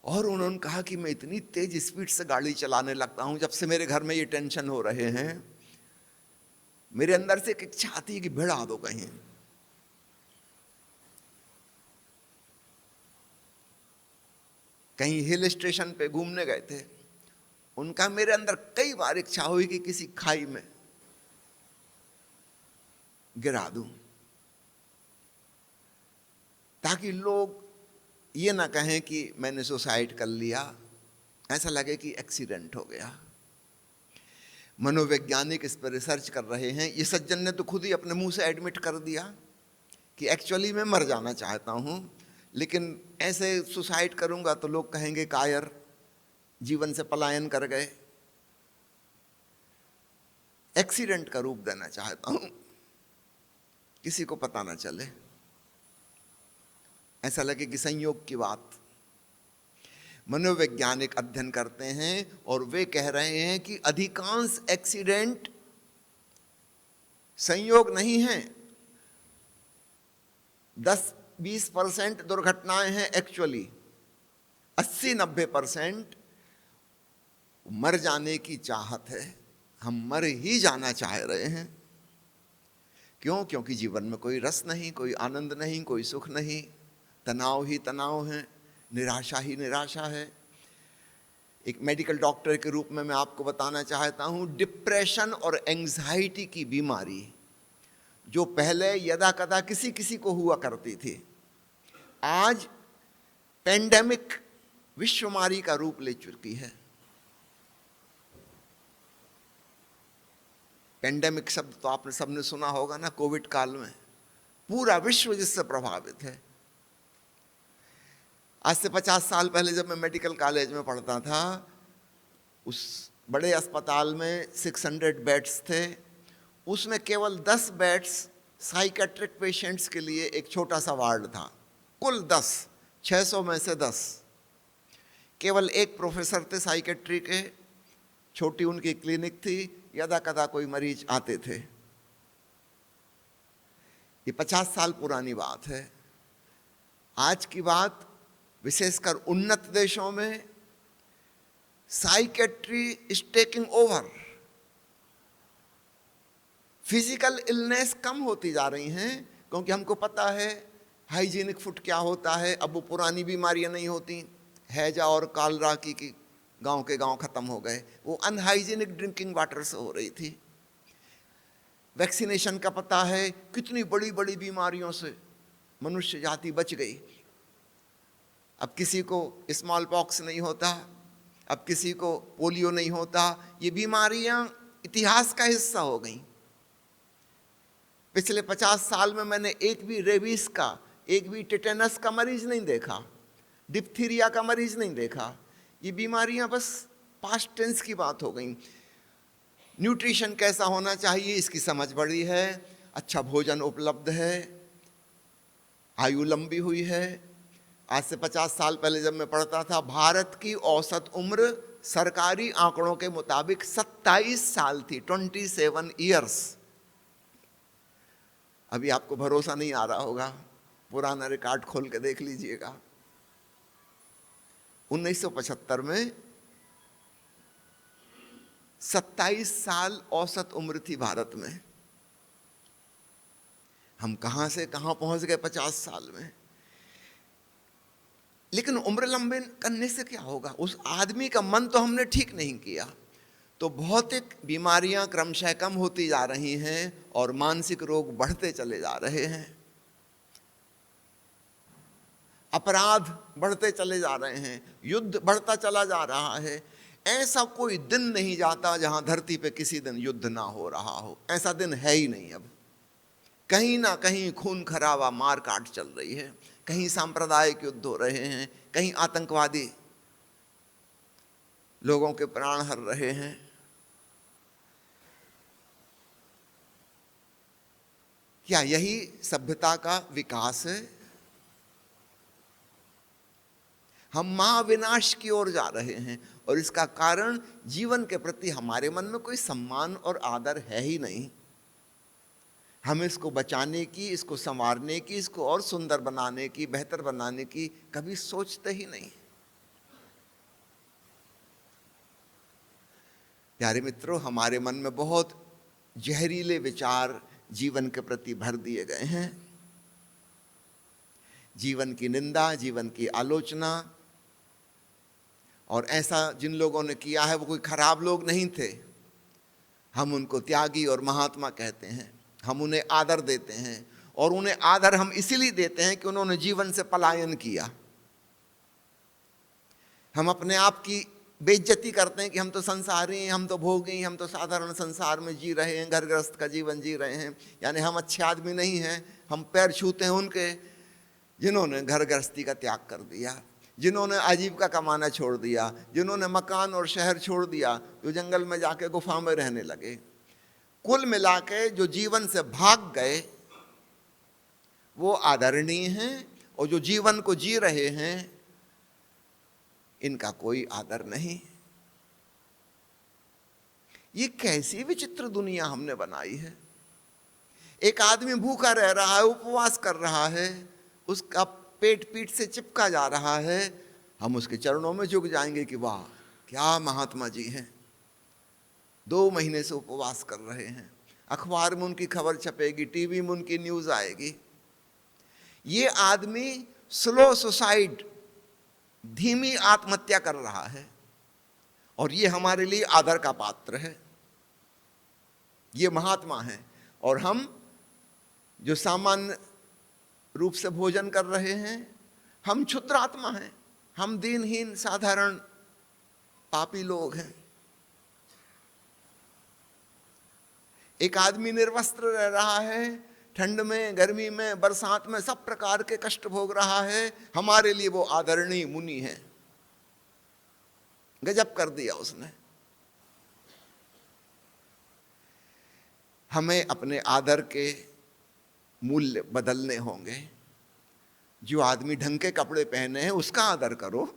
और उन्होंने कहा कि मैं इतनी तेज स्पीड से गाड़ी चलाने लगता हूं जब से मेरे घर में ये टेंशन हो रहे हैं। मेरे अंदर से एक इच्छा आती है कि भिड़ा दो कहीं। कहीं हिल स्टेशन पे घूमने गए थे, उनका मेरे अंदर कई बार इच्छा हुई कि किसी खाई में गिरा दूं, ताकि लोग ये ना कहें कि मैंने सुसाइड कर लिया, ऐसा लगे कि एक्सीडेंट हो गया। मनोवैज्ञानिक इस पर रिसर्च कर रहे हैं। ये सज्जन ने तो खुद ही अपने मुंह से एडमिट कर दिया कि एक्चुअली मैं मर जाना चाहता हूं, लेकिन ऐसे सुसाइड करूंगा तो लोग कहेंगे कायर, जीवन से पलायन कर गए। एक्सीडेंट का रूप देना चाहता हूं, किसी को पता ना चले, ऐसा लगे कि संयोग की बात। मनोवैज्ञानिक अध्ययन करते हैं और वे कह रहे हैं कि अधिकांश एक्सीडेंट संयोग नहीं है। 10-20% दुर्घटनाएं हैं एक्चुअली। 80-90% मर जाने की चाहत है। हम मर ही जाना चाह रहे हैं। क्यों? क्योंकि जीवन में कोई रस नहीं, कोई आनंद नहीं, कोई सुख नहीं, तनाव ही तनाव है, निराशा ही निराशा है। एक मेडिकल डॉक्टर के रूप में मैं आपको बताना चाहता हूं, डिप्रेशन और एंजाइटी की बीमारी जो पहले यदा कदा किसी किसी को हुआ करती थी, आज पेंडेमिक विश्वमारी का रूप ले चुकी है। पेंडेमिक शब्द तो आपने सबने सुना होगा ना। कोविड काल में पूरा विश्व जिससे प्रभावित है। आज से 50 साल पहले जब मैं मेडिकल कॉलेज में पढ़ता था, उस बड़े अस्पताल में 600 बेड्स थे। उसमें केवल 10 बेड्स साइकेट्रिक पेशेंट्स के लिए एक छोटा सा वार्ड था, कुल 10, 600 में से 10। केवल एक प्रोफेसर थे साइकेट्री के, छोटी उनकी क्लिनिक थी, यदा कदा कोई मरीज आते थे। ये 50 साल पुरानी बात है। आज की बात, विशेषकर उन्नत देशों में psychiatry is taking over. Physical illness कम होती जा रही हैं, क्योंकि हमको पता है हाइजीनिक फूड क्या होता है। अब वो पुरानी बीमारियां नहीं होती, हैजा और कालरा की गांव के गांव खत्म हो गए, वो अनहाइजीनिक ड्रिंकिंग वाटर से हो रही थी। वैक्सीनेशन का पता है, कितनी बड़ी बड़ी बीमारियों से मनुष्य जाति बच गई। अब किसी को स्मॉल पॉक्स नहीं होता, अब किसी को पोलियो नहीं होता। ये बीमारियां इतिहास का हिस्सा हो गई। पिछले 50 साल में मैंने एक भी रेबीज का, एक भी टेटेनस का मरीज नहीं देखा, डिप्थीरिया का मरीज नहीं देखा। ये बीमारियां बस पास्ट टेंस की बात हो गई। न्यूट्रिशन कैसा होना चाहिए, इसकी समझ बढ़ी है, अच्छा भोजन उपलब्ध है, आयु लंबी हुई है। आज से 50 साल पहले जब मैं पढ़ता था, भारत की औसत उम्र सरकारी आंकड़ों के मुताबिक 27 साल थी, 27 ईयर्स। अभी आपको भरोसा नहीं आ रहा होगा, पुराना रिकॉर्ड खोल के देख लीजिएगा। 1975 में 27 साल औसत उम्र थी भारत में। हम कहां से कहां पहुंच गए 50 साल में। लेकिन उम्र लंबे करने से क्या होगा? उस आदमी का मन तो हमने ठीक नहीं किया, तो भौतिक बीमारियां क्रमशः कम होती जा रही हैं और मानसिक रोग बढ़ते चले जा रहे हैं। अपराध बढ़ते चले जा रहे हैं, युद्ध बढ़ता चला जा रहा है। ऐसा कोई दिन नहीं जाता जहां धरती पे किसी दिन युद्ध ना हो रहा हो। ऐसा दिन है ही नहीं। अब कहीं ना कहीं खून खराबा, मार काट चल रही है, कहीं सांप्रदायिक युद्ध हो रहे हैं, कहीं आतंकवादी लोगों के प्राण हर रहे हैं। क्या यही सभ्यता का विकास है? हम महाविनाश की ओर जा रहे हैं, और इसका कारण जीवन के प्रति हमारे मन में कोई सम्मान और आदर है ही नहीं। हम इसको बचाने की, इसको संवारने की, इसको और सुंदर बनाने की, बेहतर बनाने की कभी सोचते ही नहीं। प्यारे मित्रों, हमारे मन में बहुत जहरीले विचार जीवन के प्रति भर दिए गए हैं। जीवन की निंदा, जीवन की आलोचना, और ऐसा जिन लोगों ने किया है वो कोई खराब लोग नहीं थे। हम उनको त्यागी और महात्मा कहते हैं, हम उन्हें आदर देते हैं, और उन्हें आदर हम इसीलिए देते हैं कि उन्होंने जीवन से पलायन किया। हम अपने आप की बेइज्जती करते हैं कि हम तो संसारी हैं, हम तो भोगी, हम तो साधारण संसार में जी रहे हैं, घर गृहस्थ का जीवन जी रहे हैं, यानी हम अच्छे आदमी नहीं हैं। हम पैर छूते हैं उनके जिन्होंने घर गृहस्थी का त्याग कर दिया, जिन्होंने आजीविका कमाना छोड़ दिया, जिन्होंने मकान और शहर छोड़ दिया, जो जंगल में जाके गुफा में रहने लगे। कुल मिला के जो जीवन से भाग गए वो आदरणीय हैं, और जो जीवन को जी रहे हैं इनका कोई आदर नहीं। ये कैसी विचित्र दुनिया हमने बनाई है। एक आदमी भूखा रह रहा है, उपवास कर रहा है, उसका पेट पीठ से चिपका जा रहा है, हम उसके चरणों में झुक जाएंगे कि वाह क्या महात्मा जी हैं, 2 महीने से उपवास कर रहे हैं। अखबार में उनकी खबर छपेगी, टीवी में उनकी न्यूज आएगी। ये आदमी स्लो सुसाइड, धीमी आत्महत्या कर रहा है, और ये हमारे लिए आदर का पात्र है। ये महात्मा है, और हम जो सामान्य रूप से भोजन कर रहे हैं, हम क्षुद्र आत्मा हैं, हम दीनहीन साधारण पापी लोग हैं। एक आदमी निर्वस्त्र रह रहा है, ठंड में, गर्मी में, बरसात में सब प्रकार के कष्ट भोग रहा है, हमारे लिए वो आदरणीय मुनि है। गजब कर दिया उसने। हमें अपने आदर के मूल्य बदलने होंगे। जो आदमी ढंग के कपड़े पहने हैं उसका आदर करो।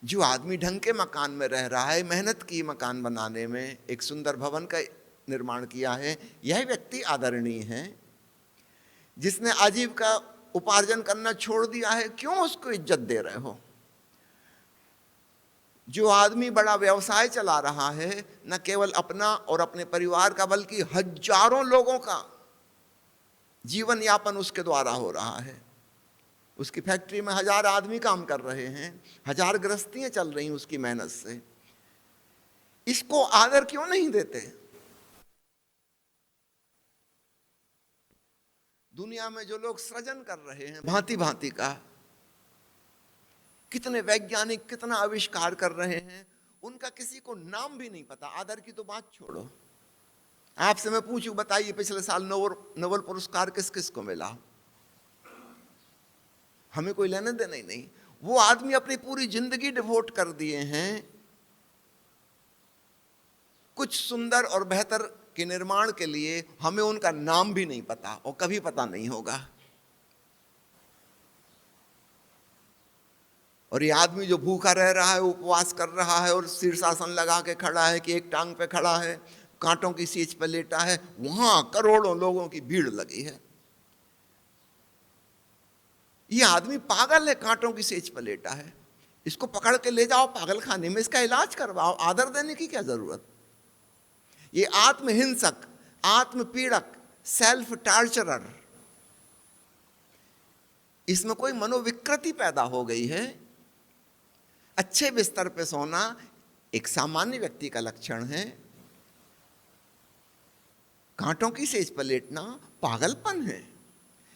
जो आदमी ढंग के मकान में रह रहा है, मेहनत की मकान बनाने में, एक सुंदर भवन का निर्माण किया है, यह व्यक्ति आदरणीय है। जिसने आजीविका उपार्जन करना छोड़ दिया है, क्यों उसको इज्जत दे रहे हो? जो आदमी बड़ा व्यवसाय चला रहा है, न केवल अपना और अपने परिवार का बल्कि हजारों लोगों का जीवन यापन उसके द्वारा हो रहा है। उसकी फैक्ट्री में 1000 आदमी काम कर रहे हैं, 1000 गृहस्थियां चल रही हैं उसकी मेहनत से। इसको आदर क्यों नहीं देते? दुनिया में जो लोग सृजन कर रहे हैं भांति भांति का, कितने वैज्ञानिक कितना आविष्कार कर रहे हैं, उनका किसी को नाम भी नहीं पता। आदर की तो बात छोड़ो। आपसे मैं पूछूं, बताइए पिछले साल नोबेल पुरस्कार किस किस को मिला? हमें कोई लेने देना ही नहीं। वो आदमी अपनी पूरी जिंदगी डिवोट कर दिए हैं कुछ सुंदर और बेहतर के निर्माण के लिए। हमें उनका नाम भी नहीं पता और कभी पता नहीं होगा। और ये आदमी जो भूखा रह रहा है, उपवास कर रहा है और शीर्षासन लगा के खड़ा है कि एक टांग पे खड़ा है, कांटों की सींच पे लेटा है, वहां करोड़ों लोगों की भीड़ लगी है। ये आदमी पागल है, कांटों की सेज पर लेटा है। इसको पकड़ के ले जाओ पागल खाने में, इसका इलाज करवाओ। आदर देने की क्या जरूरत? ये आत्महिंसक, आत्मपीड़क, सेल्फ टार्चरर, इसमें कोई मनोविकृति पैदा हो गई है। अच्छे बिस्तर पे सोना एक सामान्य व्यक्ति का लक्षण है, कांटों की सेज पर लेटना पागलपन है।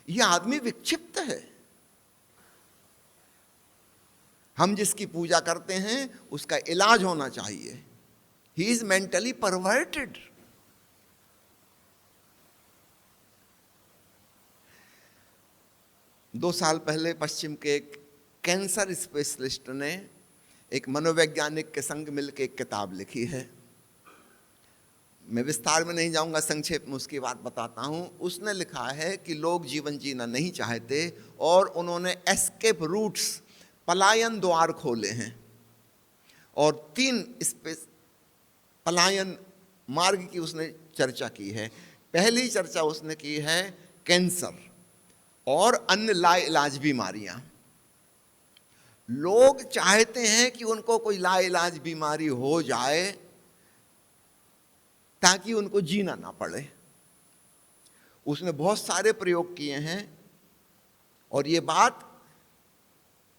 यह आदमी विक्षिप्त है। हम जिसकी पूजा करते हैं उसका इलाज होना चाहिए। He is mentally perverted. दो साल पहले पश्चिम के एक कैंसर स्पेशलिस्ट ने एक मनोवैज्ञानिक के संग मिलकर एक किताब लिखी है। मैं विस्तार में नहीं जाऊंगा, संक्षेप में उसकी बात बताता हूं। उसने लिखा है कि लोग जीवन जीना नहीं चाहते और उन्होंने एस्केप रूट्स, पलायन द्वार खोले हैं। और 3 पलायन मार्ग की उसने चर्चा की है। पहली चर्चा उसने की है कैंसर और अन्य लाइलाज बीमारियां। लोग चाहते हैं कि उनको कोई लाइलाज बीमारी हो जाए ताकि उनको जीना ना पड़े। उसने बहुत सारे प्रयोग किए हैं और ये बात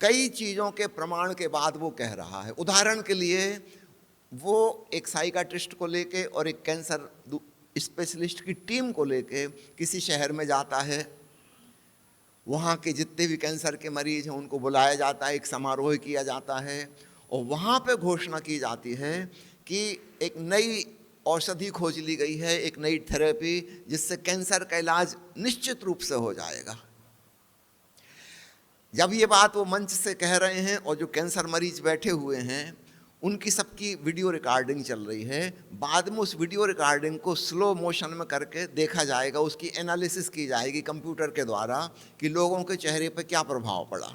कई चीजों के प्रमाण के बाद वो कह रहा है। उदाहरण के लिए, वो एक साइकाट्रिस्ट को लेके और एक कैंसर स्पेशलिस्ट की टीम को लेके किसी शहर में जाता है। वहाँ के जितने भी कैंसर के मरीज हैं उनको बुलाया जाता है, एक समारोह किया जाता है और वहाँ पे घोषणा की जाती है कि एक नई औषधि खोज ली गई है, एक नई थेरेपी, जिससे कैंसर का इलाज निश्चित रूप से हो जाएगा। जब ये बात वो मंच से कह रहे हैं और जो कैंसर मरीज बैठे हुए हैं उनकी सबकी वीडियो रिकॉर्डिंग चल रही है। बाद में उस वीडियो रिकॉर्डिंग को स्लो मोशन में करके देखा जाएगा, उसकी एनालिसिस की जाएगी कंप्यूटर के द्वारा कि लोगों के चेहरे पर क्या प्रभाव पड़ा।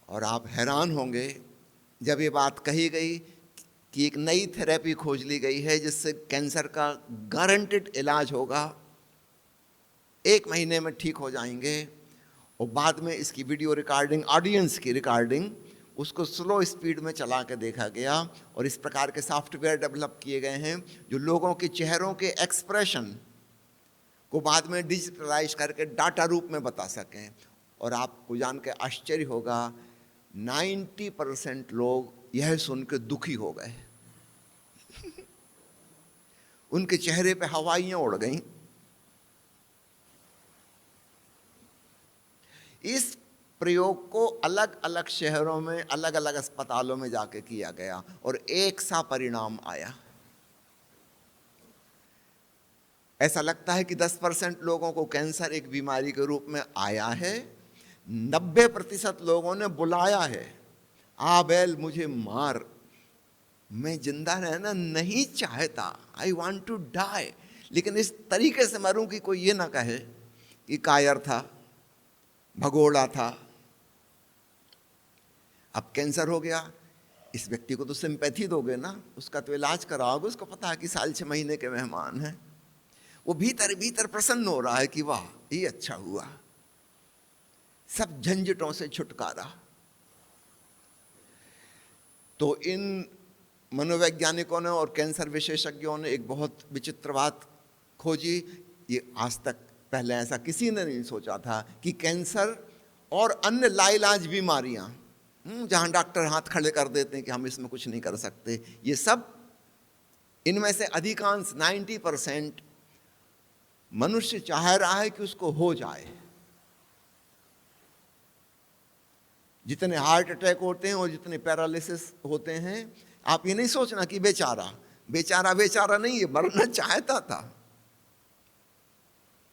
और आप हैरान होंगे जब ये बात कही गई कि एक नई थेरेपी खोज ली गई है जिससे कैंसर का गारंटेड इलाज होगा, 1 महीने में ठीक हो जाएंगे। और बाद में इसकी वीडियो रिकॉर्डिंग, ऑडियंस की रिकॉर्डिंग, उसको स्लो स्पीड में चला के देखा गया और इस प्रकार के सॉफ्टवेयर डेवलप किए गए हैं जो लोगों के चेहरों के एक्सप्रेशन को बाद में डिजिटलाइज करके डाटा रूप में बता सकें। और आपको जान के आश्चर्य होगा, 90% लोग यह सुन के दुखी हो गए। उनके चेहरे पे हवाइयां उड़ गईं। इस प्रयोग को अलग अलग शहरों में, अलग अलग अस्पतालों में जाके किया गया और एक सा परिणाम आया। ऐसा लगता है कि 10% लोगों को कैंसर एक बीमारी के रूप में आया है, 90% लोगों ने बुलाया है, आ बैल मुझे मार, मैं जिंदा रहना नहीं चाहता, आई वॉन्ट टू डाई, लेकिन इस तरीके से मरूं कि कोई ये ना कहे कि कायर था, भगोड़ा था। अब कैंसर हो गया, इस व्यक्ति को तो सिंपैथी दोगे ना, उसका तो इलाज कराओगे, उसको पता है कि साल 6 महीने के मेहमान हैं, वो भीतर भीतर प्रसन्न हो रहा है कि वाह ये अच्छा हुआ, सब झंझटों से छुटकारा। तो इन मनोवैज्ञानिकों ने और कैंसर विशेषज्ञों ने एक बहुत विचित्र बात खोजी, ये आज तक पहले ऐसा किसी ने नहीं सोचा था कि कैंसर और अन्य लाइलाज बीमारियां, जहां डॉक्टर हाथ खड़े कर देते हैं कि हम इसमें कुछ नहीं कर सकते, ये सब, इनमें से अधिकांश 90% मनुष्य चाह रहा है कि उसको हो जाए। जितने हार्ट अटैक होते हैं और जितने पैरालिसिस होते हैं, आप ये नहीं सोचना कि बेचारा बेचारा बेचारा नहीं, ये मरना चाहता था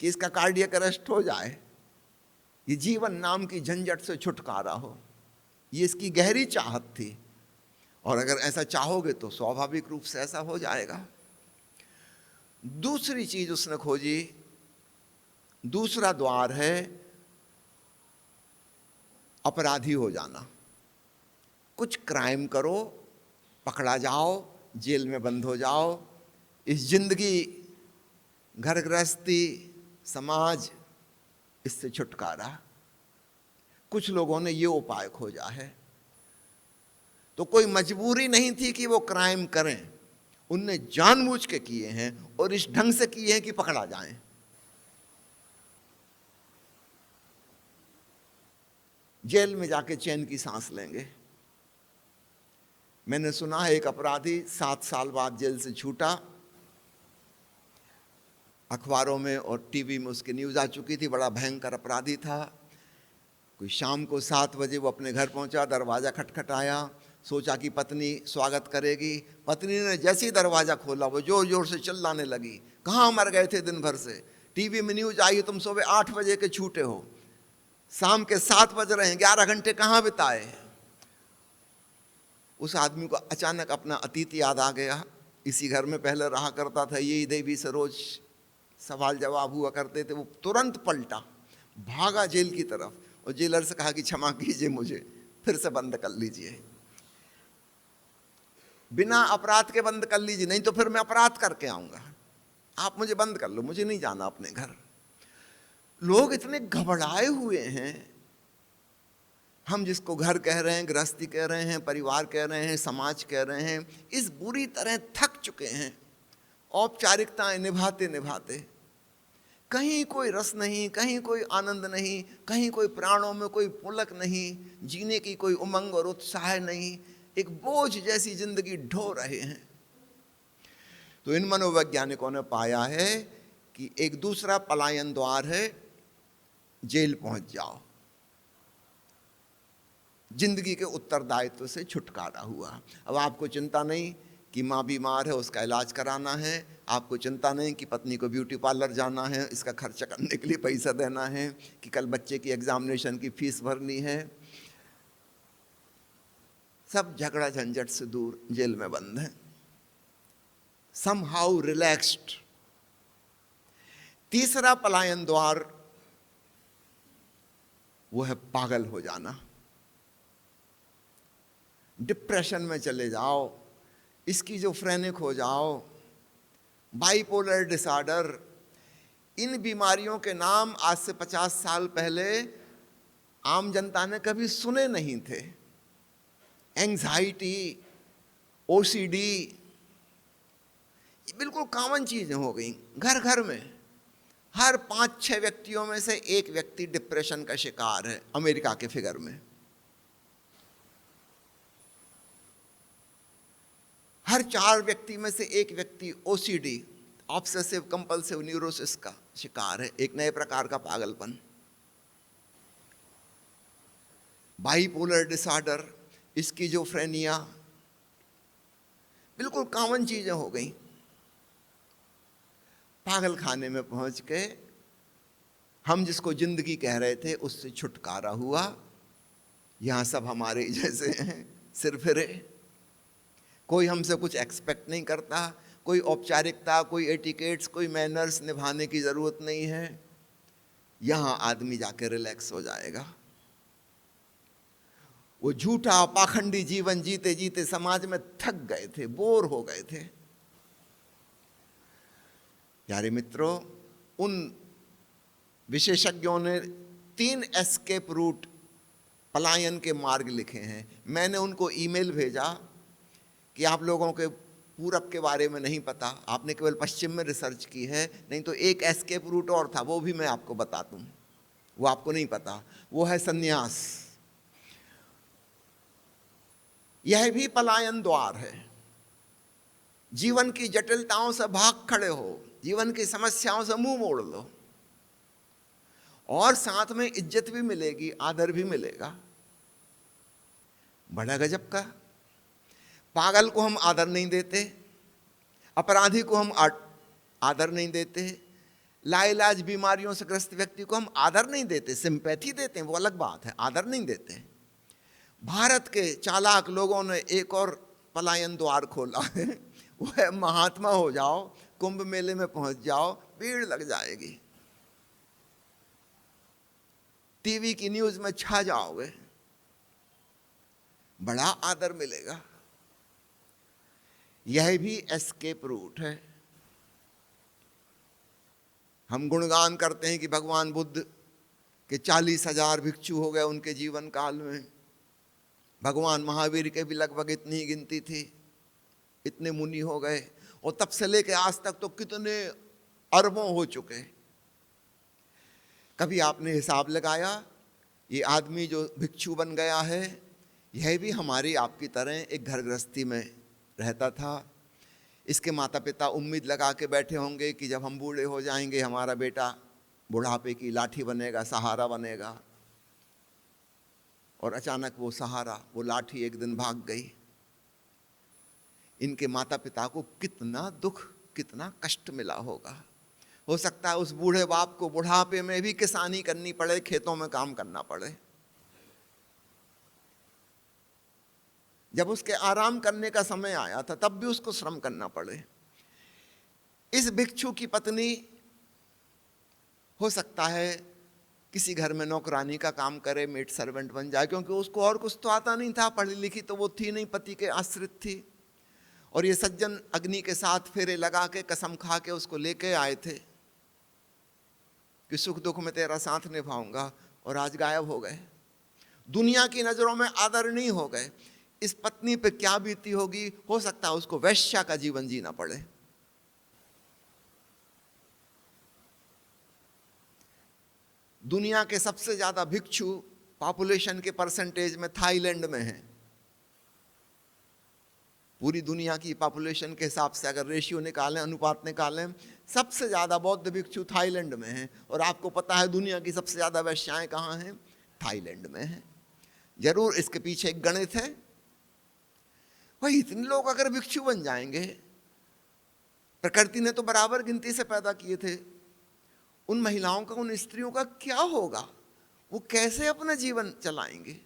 कि इसका कार्डियक अरेस्ट हो जाए, ये जीवन नाम की झंझट से छुटकारा हो, ये इसकी गहरी चाहत थी। और अगर ऐसा चाहोगे तो स्वाभाविक रूप से ऐसा हो जाएगा। दूसरी चीज उसने खोजी, दूसरा द्वार है अपराधी हो जाना। कुछ क्राइम करो, पकड़ा जाओ, जेल में बंद हो जाओ, इस जिंदगी, घर गृहस्थी, समाज, इससे छुटकारा। कुछ लोगों ने ये उपाय खोजा है। तो कोई मजबूरी नहीं थी कि वो क्राइम करें, उनने जानबूझ के किए हैं और इस ढंग से किए हैं कि पकड़ा जाएं। जेल में जाके चैन की सांस लेंगे। मैंने सुना है एक अपराधी 7 साल बाद जेल से छूटा, अखबारों में और टीवी में उसकी न्यूज़ आ चुकी थी, बड़ा भयंकर अपराधी था। कोई शाम को 7 बजे वो अपने घर पहुंचा, दरवाज़ा खटखटाया, सोचा कि पत्नी स्वागत करेगी। पत्नी ने जैसे ही दरवाज़ा खोला वो जोर जोर से चिल्लाने लगी, कहाँ मर गए थे दिन भर से, टीवी में न्यूज़ आई तुम सुबह 8 बजे के छूटे हो, शाम के 7 बज रहे हैं, 11 घंटे कहाँ बिताए। उस आदमी को अचानक अपना अतीत याद आ गया। इसी घर में पहले रहा करता था, यही देवी से रोज सवाल जवाब हुआ करते थे। वो तुरंत पलटा, भागा जेल की तरफ और जेलर से कहा कि क्षमा कीजिए, मुझे फिर से बंद कर लीजिए, बिना अपराध के बंद कर लीजिए, नहीं तो फिर मैं अपराध करके आऊंगा, आप मुझे बंद कर लो, मुझे नहीं जाना अपने घर। लोग इतने घबराए हुए हैं, हम जिसको घर कह रहे हैं, गृहस्थी कह रहे हैं, परिवार कह रहे हैं, समाज कह रहे हैं, इस बुरी तरह थक चुके हैं औपचारिकताएं निभाते निभाते। कहीं कोई रस नहीं, कहीं कोई आनंद नहीं, कहीं कोई प्राणों में कोई पुलक नहीं, जीने की कोई उमंग और उत्साह नहीं, एक बोझ जैसी जिंदगी ढो रहे हैं। तो इन मनोवैज्ञानिकों ने पाया है कि एक दूसरा पलायन द्वार है, जेल पहुंच जाओ। जिंदगी के उत्तरदायित्व से छुटकारा हुआ। अब आपको चिंता नहीं कि माँ बीमार है, उसका इलाज कराना है, आपको चिंता नहीं कि पत्नी को ब्यूटी पार्लर जाना है, इसका खर्चा करने के लिए पैसा देना है, कि कल बच्चे की एग्जामिनेशन की फीस भरनी है। सब झगड़ा झंझट से दूर जेल में बंद है, somehow relaxed। तीसरा पलायन द्वार वो है पागल हो जाना। डिप्रेशन में चले जाओ, स्किज़ोफ्रेनिक हो जाओ, बाइपोलर डिसऑर्डर। इन बीमारियों के नाम आज से 50 साल पहले आम जनता ने कभी सुने नहीं थे। एंग्जाइटी, ओसीडी, बिल्कुल कॉमन चीजें हो गई घर घर में। हर 5-6 व्यक्तियों में से एक व्यक्ति डिप्रेशन का शिकार है अमेरिका के फिगर में। हर 4 व्यक्ति में से एक व्यक्ति ओसीडी, ऑब्सेसिव कंपल्सिव न्यूरोसिस का शिकार है, एक नए प्रकार का पागलपन। बाइपोलर डिसऑर्डर, स्किज़ोफ्रेनिया, बिल्कुल कॉमन चीजें हो गई। पागल खाने में पहुंच के हम जिसको जिंदगी कह रहे थे उससे छुटकारा हुआ। यहां सब हमारे जैसे हैं, सिर फिरे, कोई हमसे कुछ एक्सपेक्ट नहीं करता, कोई औपचारिकता, कोई एटिकेट्स, कोई मैनर्स निभाने की ज़रूरत नहीं है। यहाँ आदमी जाके रिलैक्स हो जाएगा। वो झूठा पाखंडी जीवन जीते जीते समाज में थक गए थे, बोर हो गए थे। प्यारे मित्रों, उन विशेषज्ञों ने 3 एस्केप रूट, पलायन के मार्ग लिखे हैं। मैंने उनको ईमेल भेजा कि आप लोगों के पूरब के बारे में नहीं पता, आपने केवल पश्चिम में रिसर्च की है, नहीं तो एक एस्केप रूट और था, वो भी मैं आपको बता दूं, वो आपको नहीं पता, वो है संन्यास। यह भी पलायन द्वार है। जीवन की जटिलताओं से भाग खड़े हो, जीवन की समस्याओं से मुंह मोड़ लो, और साथ में इज्जत भी मिलेगी, आदर भी मिलेगा। बड़ा गजब का। पागल को हम आदर नहीं देते, अपराधी को हम आदर नहीं देते, लाइलाज बीमारियों से ग्रस्त व्यक्ति को हम आदर नहीं देते, सिंपैथी देते हैं, वो अलग बात है, आदर नहीं देते। भारत के चालाक लोगों ने एक और पलायन द्वार खोला है, वो है महात्मा हो जाओ, कुंभ मेले में पहुंच जाओ, भीड़ लग जाएगी, टीवी की न्यूज में छा जाओगे, बड़ा आदर मिलेगा। यह भी एस्केप रूट है। हम गुणगान करते हैं कि भगवान बुद्ध के 40,000 भिक्षु हो गए उनके जीवन काल में, भगवान महावीर के भी लगभग इतनी ही गिनती थी, इतने मुनि हो गए, और तब से लेके आज तक तो कितने अरबों हो चुके। कभी आपने हिसाब लगाया, ये आदमी जो भिक्षु बन गया है, यह भी हमारी आपकी तरह एक घर गृहस्थी में रहता था। इसके माता पिता उम्मीद लगा के बैठे होंगे कि जब हम बूढ़े हो जाएंगे हमारा बेटा बुढ़ापे की लाठी बनेगा, सहारा बनेगा, और अचानक वो सहारा, वो लाठी एक दिन भाग गई। इनके माता पिता को कितना दुख, कितना कष्ट मिला होगा। हो सकता है उस बूढ़े बाप को बुढ़ापे में भी किसानी करनी पड़े, खेतों में काम करना पड़े। जब उसके आराम करने का समय आया था तब भी उसको श्रम करना पड़े। इस भिक्षु की पत्नी हो सकता है किसी घर में नौकरानी का काम करे, मेड सर्वेंट बन जाए, क्योंकि उसको और कुछ तो आता नहीं था, पढ़ी लिखी तो वो थी नहीं, पति के आश्रित थी। और ये सज्जन अग्नि के साथ फेरे लगा के कसम खा के उसको लेके आए थे कि सुख दुख में तेरा साथ निभाऊंगा, और आज गायब हो गए, दुनिया की नजरों में आदरणीय हो गए। इस पत्नी पे क्या बीती होगी, हो सकता है उसको वैश्या का जीवन जीना पड़े। दुनिया के सबसे ज्यादा भिक्षु पॉपुलेशन के परसेंटेज में थाईलैंड में है। पूरी दुनिया की पॉपुलेशन के हिसाब से अगर रेशियो निकालें, अनुपात निकालें, सबसे ज्यादा बौद्ध भिक्षु थाईलैंड में हैं। और आपको पता है दुनिया की सबसे ज्यादा वैश्याएं कहाँ हैं? थाईलैंड में हैं। जरूर इसके पीछे एक गणित है। भाई इतने लोग अगर भिक्षु बन जाएंगे, प्रकृति ने तो बराबर गिनती से पैदा किए थे, उन महिलाओं का, उन स्त्रियों का क्या होगा? वो कैसे अपना जीवन चलाएंगे?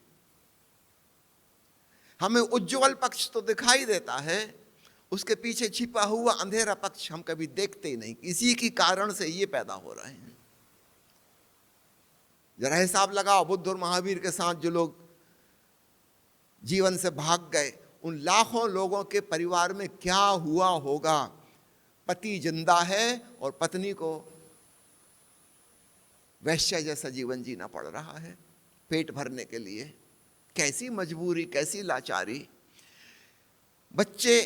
हमें उज्जवल पक्ष तो दिखाई देता है, उसके पीछे छिपा हुआ अंधेरा पक्ष हम कभी देखते ही नहीं। इसी की कारण से ये पैदा हो रहे हैं। जरा हिसाब लगाओ, बुद्ध और महावीर के साथ जो लोग जीवन से भाग गए, उन लाखों लोगों के परिवार में क्या हुआ होगा? पति जिंदा है और पत्नी को वैश्य जैसा जीवन जीना पड़ रहा है पेट भरने के लिए। कैसी मजबूरी, कैसी लाचारी। बच्चे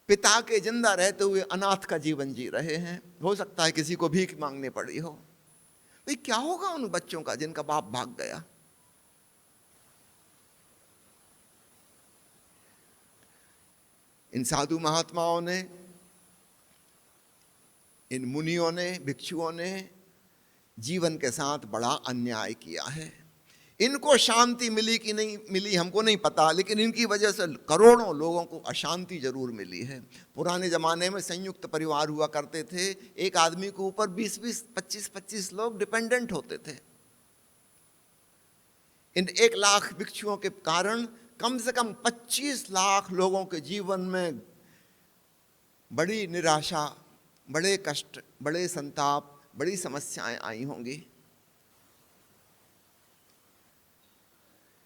पिता के जिंदा रहते हुए अनाथ का जीवन जी रहे हैं। हो सकता है किसी को भीख मांगने पड़ी हो। भाई क्या होगा उन बच्चों का जिनका बाप भाग गया? इन साधु महात्माओं ने, इन मुनियों ने, भिक्षुओं ने जीवन के साथ बड़ा अन्याय किया है। इनको शांति मिली कि नहीं मिली हमको नहीं पता, लेकिन इनकी वजह से करोड़ों लोगों को अशांति जरूर मिली है। पुराने ज़माने में संयुक्त परिवार हुआ करते थे। एक आदमी के ऊपर 20-20, 25-25 लोग डिपेंडेंट होते थे। इन 1 लाख भिक्षुओं के कारण कम से कम 25 लाख लोगों के जीवन में बड़ी निराशा, बड़े कष्ट, बड़े संताप, बड़ी समस्याएं आई होंगी।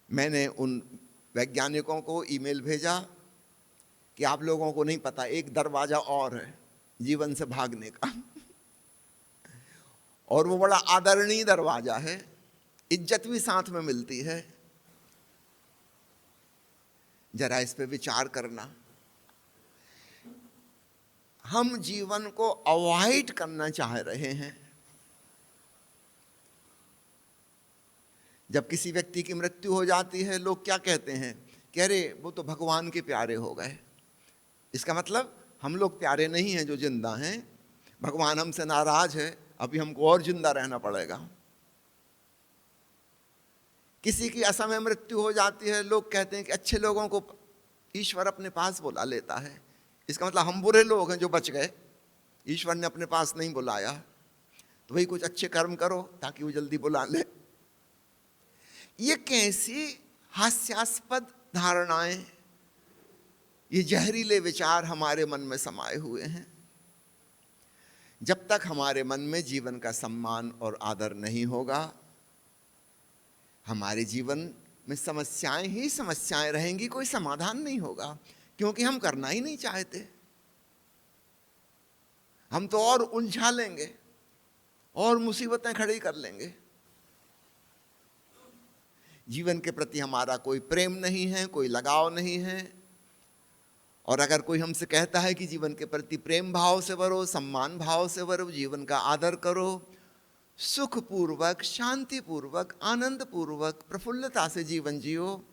मैंने उन वैज्ञानिकों को ईमेल भेजा कि आप लोगों को नहीं पता, एक दरवाजा और है जीवन से भागने का, और वो बड़ा आदरणीय दरवाजा है, इज्जत भी साथ में मिलती है। जरा इस पे विचार करना। हम जीवन को अवॉइड करना चाह रहे हैं। जब किसी व्यक्ति की मृत्यु हो जाती है, लोग क्या कहते हैं कि अरे वो तो भगवान के प्यारे हो गए। इसका मतलब हम लोग प्यारे नहीं हैं जो जिंदा हैं, भगवान हमसे नाराज है, अभी हमको और जिंदा रहना पड़ेगा। किसी की असमय मृत्यु हो जाती है, लोग कहते हैं कि अच्छे लोगों को ईश्वर अपने पास बुला लेता है। इसका मतलब हम बुरे लोग हैं जो बच गए, ईश्वर ने अपने पास नहीं बुलाया। तो वही कुछ अच्छे कर्म करो ताकि वो जल्दी बुला ले। ये कैसी हास्यास्पद धारणाएं, ये जहरीले विचार हमारे मन में समाये हुए हैं। जब तक हमारे मन में जीवन का सम्मान और आदर नहीं होगा, हमारे जीवन में समस्याएं ही समस्याएं रहेंगी, कोई समाधान नहीं होगा, क्योंकि हम करना ही नहीं चाहते। हम तो और उलझा लेंगे और मुसीबतें खड़ी कर लेंगे। जीवन के प्रति हमारा कोई प्रेम नहीं है, कोई लगाव नहीं है। और अगर कोई हमसे कहता है कि जीवन के प्रति प्रेम भाव से भरो, सम्मान भाव से भरो, जीवन का आदर करो, सुखपूर्वक, शांतिपूर्वक, आनंदपूर्वक, प्रफुल्लता से जीवन जियो,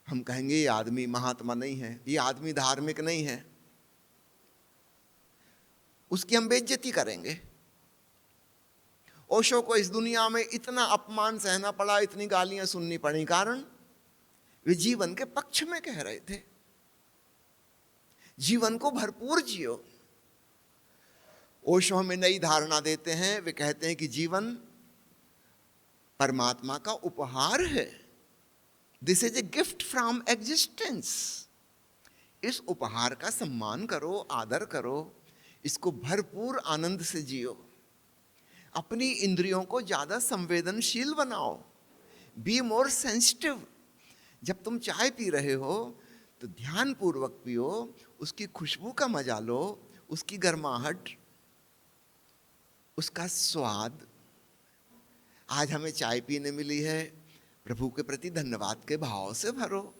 हम कहेंगे ये आदमी महात्मा नहीं है, ये आदमी धार्मिक नहीं है, उसकी हम बेइज्जती करेंगे। ओशो को इस दुनिया में इतना अपमान सहना पड़ा, इतनी गालियां सुननी पड़ी, कारण वे जीवन के पक्ष में कह रहे थे, जीवन को भरपूर जियो। ओशो हमें नई धारणा देते हैं। वे कहते हैं कि जीवन परमात्मा का उपहार है। This is a gift from existence. इस उपहार का सम्मान करो, आदर करो, इसको भरपूर आनंद से जियो। अपनी इंद्रियों को ज्यादा संवेदनशील बनाओ, बी मोर सेंसिटिव। जब तुम चाय पी रहे हो तो ध्यान पूर्वक पियो, उसकी खुशबू का मजा लो, उसकी गर्माहट, उसका स्वाद। आज हमें चाय पीने मिली है, प्रभु के प्रति धन्यवाद के भाव से भरो।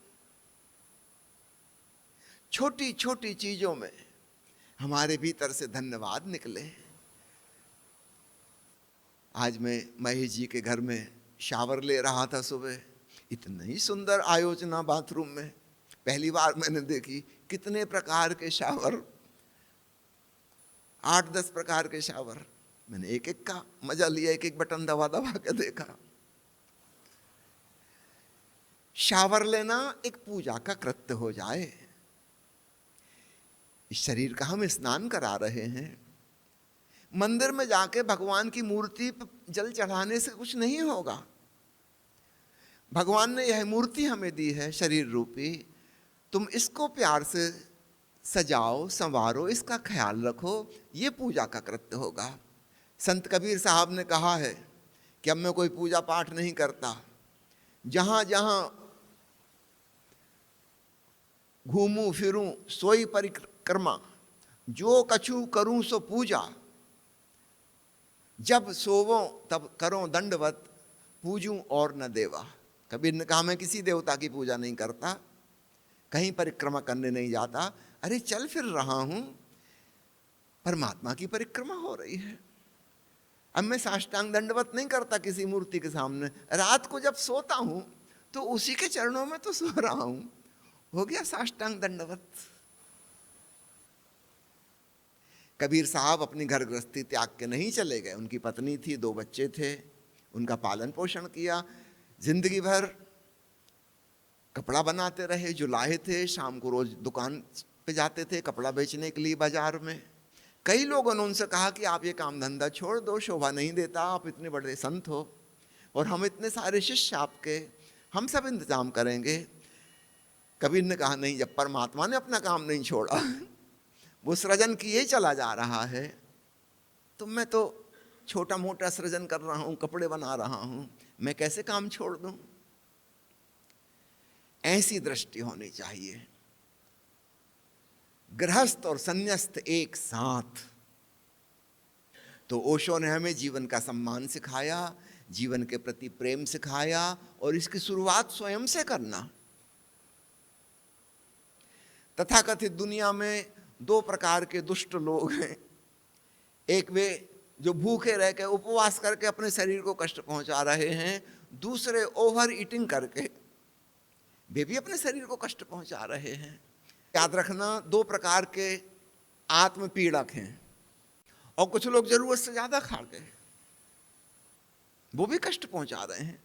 छोटी छोटी चीजों में हमारे भीतर से धन्यवाद निकले। आज मैं महेश जी के घर में शावर ले रहा था सुबह, इतनी सुंदर आयोजना बाथरूम में, पहली बार मैंने देखी। कितने प्रकार के शावर, 8-10 प्रकार के शावर। मैंने एक एक का मजा लिया, एक एक बटन दबा दबा के देखा। शावर लेना एक पूजा का कृत्य हो जाए। इस शरीर का हम स्नान करा रहे हैं। मंदिर में जाके भगवान की मूर्ति पर जल चढ़ाने से कुछ नहीं होगा। भगवान ने यह मूर्ति हमें दी है शरीर रूपी, तुम इसको प्यार से सजाओ, संवारो, इसका ख्याल रखो, ये पूजा का कृत्य होगा। संत कबीर साहब ने कहा है कि अब मैं कोई पूजा पाठ नहीं करता, जहां जहां घूमूं फिरूं सोई परिक्रमा, जो कछु करूं सो पूजा, जब सोवो तब करो दंडवत, पूजूं और न देवा। कबीर ने कहा मैं किसी देवता की पूजा नहीं करता, कहीं परिक्रमा करने नहीं जाता। अरे चल फिर रहा हूं, परमात्मा की परिक्रमा हो रही है। अब मैं साष्टांग दंडवत नहीं करता किसी मूर्ति के सामने। रात को जब सोता हूं तो उसी के चरणों में तो सो रहा हूं, हो गया साष्टांग दंडवत। कबीर साहब अपनी घर गृहस्थी त्याग के नहीं चले गए। उनकी पत्नी थी, 2 बच्चे थे, उनका पालन पोषण किया। जिंदगी भर कपड़ा बनाते रहे, जुलाहे थे, शाम को रोज दुकान पे जाते थे कपड़ा बेचने के लिए बाजार में। कई लोगों ने उनसे कहा कि आप ये काम धंधा छोड़ दो, शोभा नहीं देता, आप इतने बड़े संत हो और हम इतने सारे शिष्य आपके, हम सब इंतजाम करेंगे। कबीर ने कहा नहीं, जब परमात्मा ने अपना काम नहीं छोड़ा, वो सृजन किए चला जा रहा है, तो मैं तो छोटा मोटा सृजन कर रहा हूं, कपड़े बना रहा हूं, मैं कैसे काम छोड़ दूं। ऐसी दृष्टि होनी चाहिए। गृहस्थ और संन्यास्त एक साथ। तो ओशो ने हमें जीवन का सम्मान सिखाया, जीवन के प्रति प्रेम सिखाया, और इसकी शुरुआत स्वयं से करना। तथाकथित दुनिया में दो प्रकार के दुष्ट लोग हैं। एक वे जो भूखे रह के उपवास करके अपने शरीर को कष्ट पहुंचा रहे हैं, दूसरे ओवर ईटिंग करके वे भी अपने शरीर को कष्ट पहुंचा रहे हैं। याद रखना, दो प्रकार के आत्म पीड़क हैं। और कुछ लोग जरूरत से ज्यादा खा गए, वो भी कष्ट पहुंचा रहे हैं।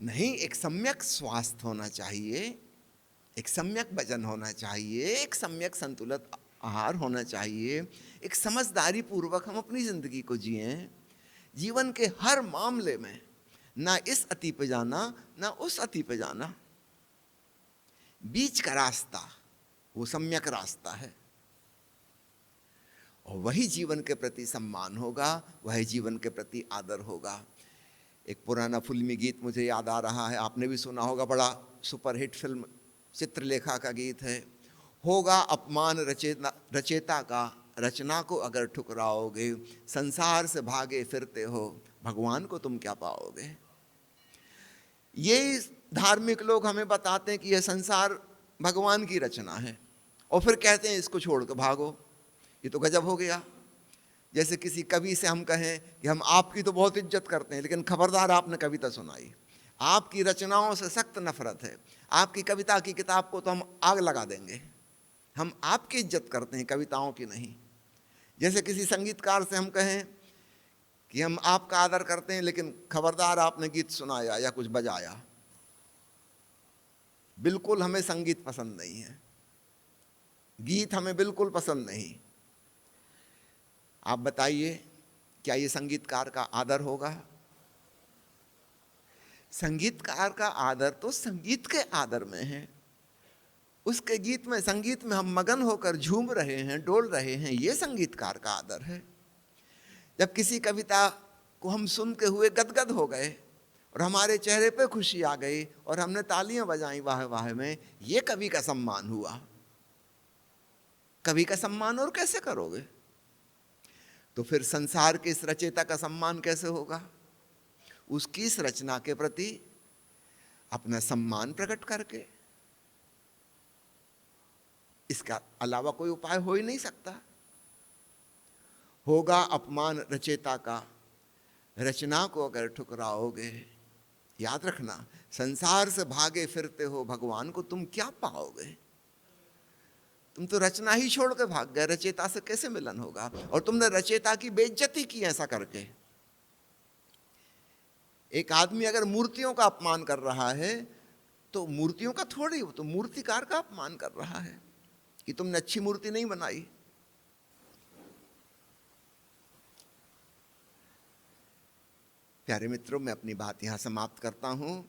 नहीं, एक सम्यक स्वास्थ्य होना चाहिए, एक सम्यक वजन होना चाहिए, एक सम्यक संतुलित आहार होना चाहिए, एक समझदारी पूर्वक हम अपनी जिंदगी को जिएं। जीवन के हर मामले में ना इस अति पे जाना, ना उस अति पे जाना। बीच का रास्ता वो सम्यक रास्ता है, और वही जीवन के प्रति सम्मान होगा, वही जीवन के प्रति आदर होगा। एक पुराना फिल्मी गीत मुझे याद आ रहा है, आपने भी सुना होगा, बड़ा सुपरहिट फिल्म चित्रलेखा का गीत है। होगा अपमान रचेता का, रचना को अगर ठुकराओगे, संसार से भागे फिरते हो, भगवान को तुम क्या पाओगे। ये धार्मिक लोग हमें बताते हैं कि यह संसार भगवान की रचना है, और फिर कहते हैं इसको छोड़ कर भागो। ये तो गजब हो गया। जैसे किसी कवि से हम कहें कि हम आपकी तो बहुत इज्जत करते हैं, लेकिन खबरदार आपने कविता सुनाई, आपकी रचनाओं से सख्त नफरत है, आपकी कविता की किताब को तो हम आग लगा देंगे। हम आपकी इज्जत करते हैं, कविताओं की नहीं। जैसे किसी संगीतकार से हम कहें कि हम आपका आदर करते हैं, लेकिन खबरदार आपने गीत सुनाया या कुछ बजाया। बिल्कुल हमें संगीत पसंद नहीं है, गीत हमें बिल्कुल पसंद नहीं। आप बताइए, क्या ये संगीतकार का आदर होगा? संगीतकार का आदर तो संगीत के आदर में है। उसके गीत में, संगीत में हम मगन होकर झूम रहे हैं, डोल रहे हैं, ये संगीतकार का आदर है। जब किसी कविता को हम सुनते हुए गदगद हो गए और हमारे चेहरे पे खुशी आ गई और हमने तालियां बजाई वाह वाह में, ये कवि का सम्मान हुआ। कवि का सम्मान और कैसे करोगे? तो फिर संसार के इस रचयिता का सम्मान कैसे होगा? उसकी इस रचना के प्रति अपना सम्मान प्रकट करके। इसका अलावा कोई उपाय हो ही नहीं सकता। होगा अपमान रचयिता का, रचना को अगर ठुकराओगे, याद रखना, संसार से भागे फिरते हो, भगवान को तुम क्या पाओगे। तुम तो रचना ही छोड़ के भाग गए, रचयिता से कैसे मिलन होगा? और तुमने रचयिता की बेइज्जती की ऐसा करके। एक आदमी अगर मूर्तियों का अपमान कर रहा है, तो मूर्तियों का थोड़ी, तो मूर्तिकार का अपमान कर रहा है कि तुमने अच्छी मूर्ति नहीं बनाई। प्यारे मित्रों, मैं अपनी बात यहां समाप्त करता हूं।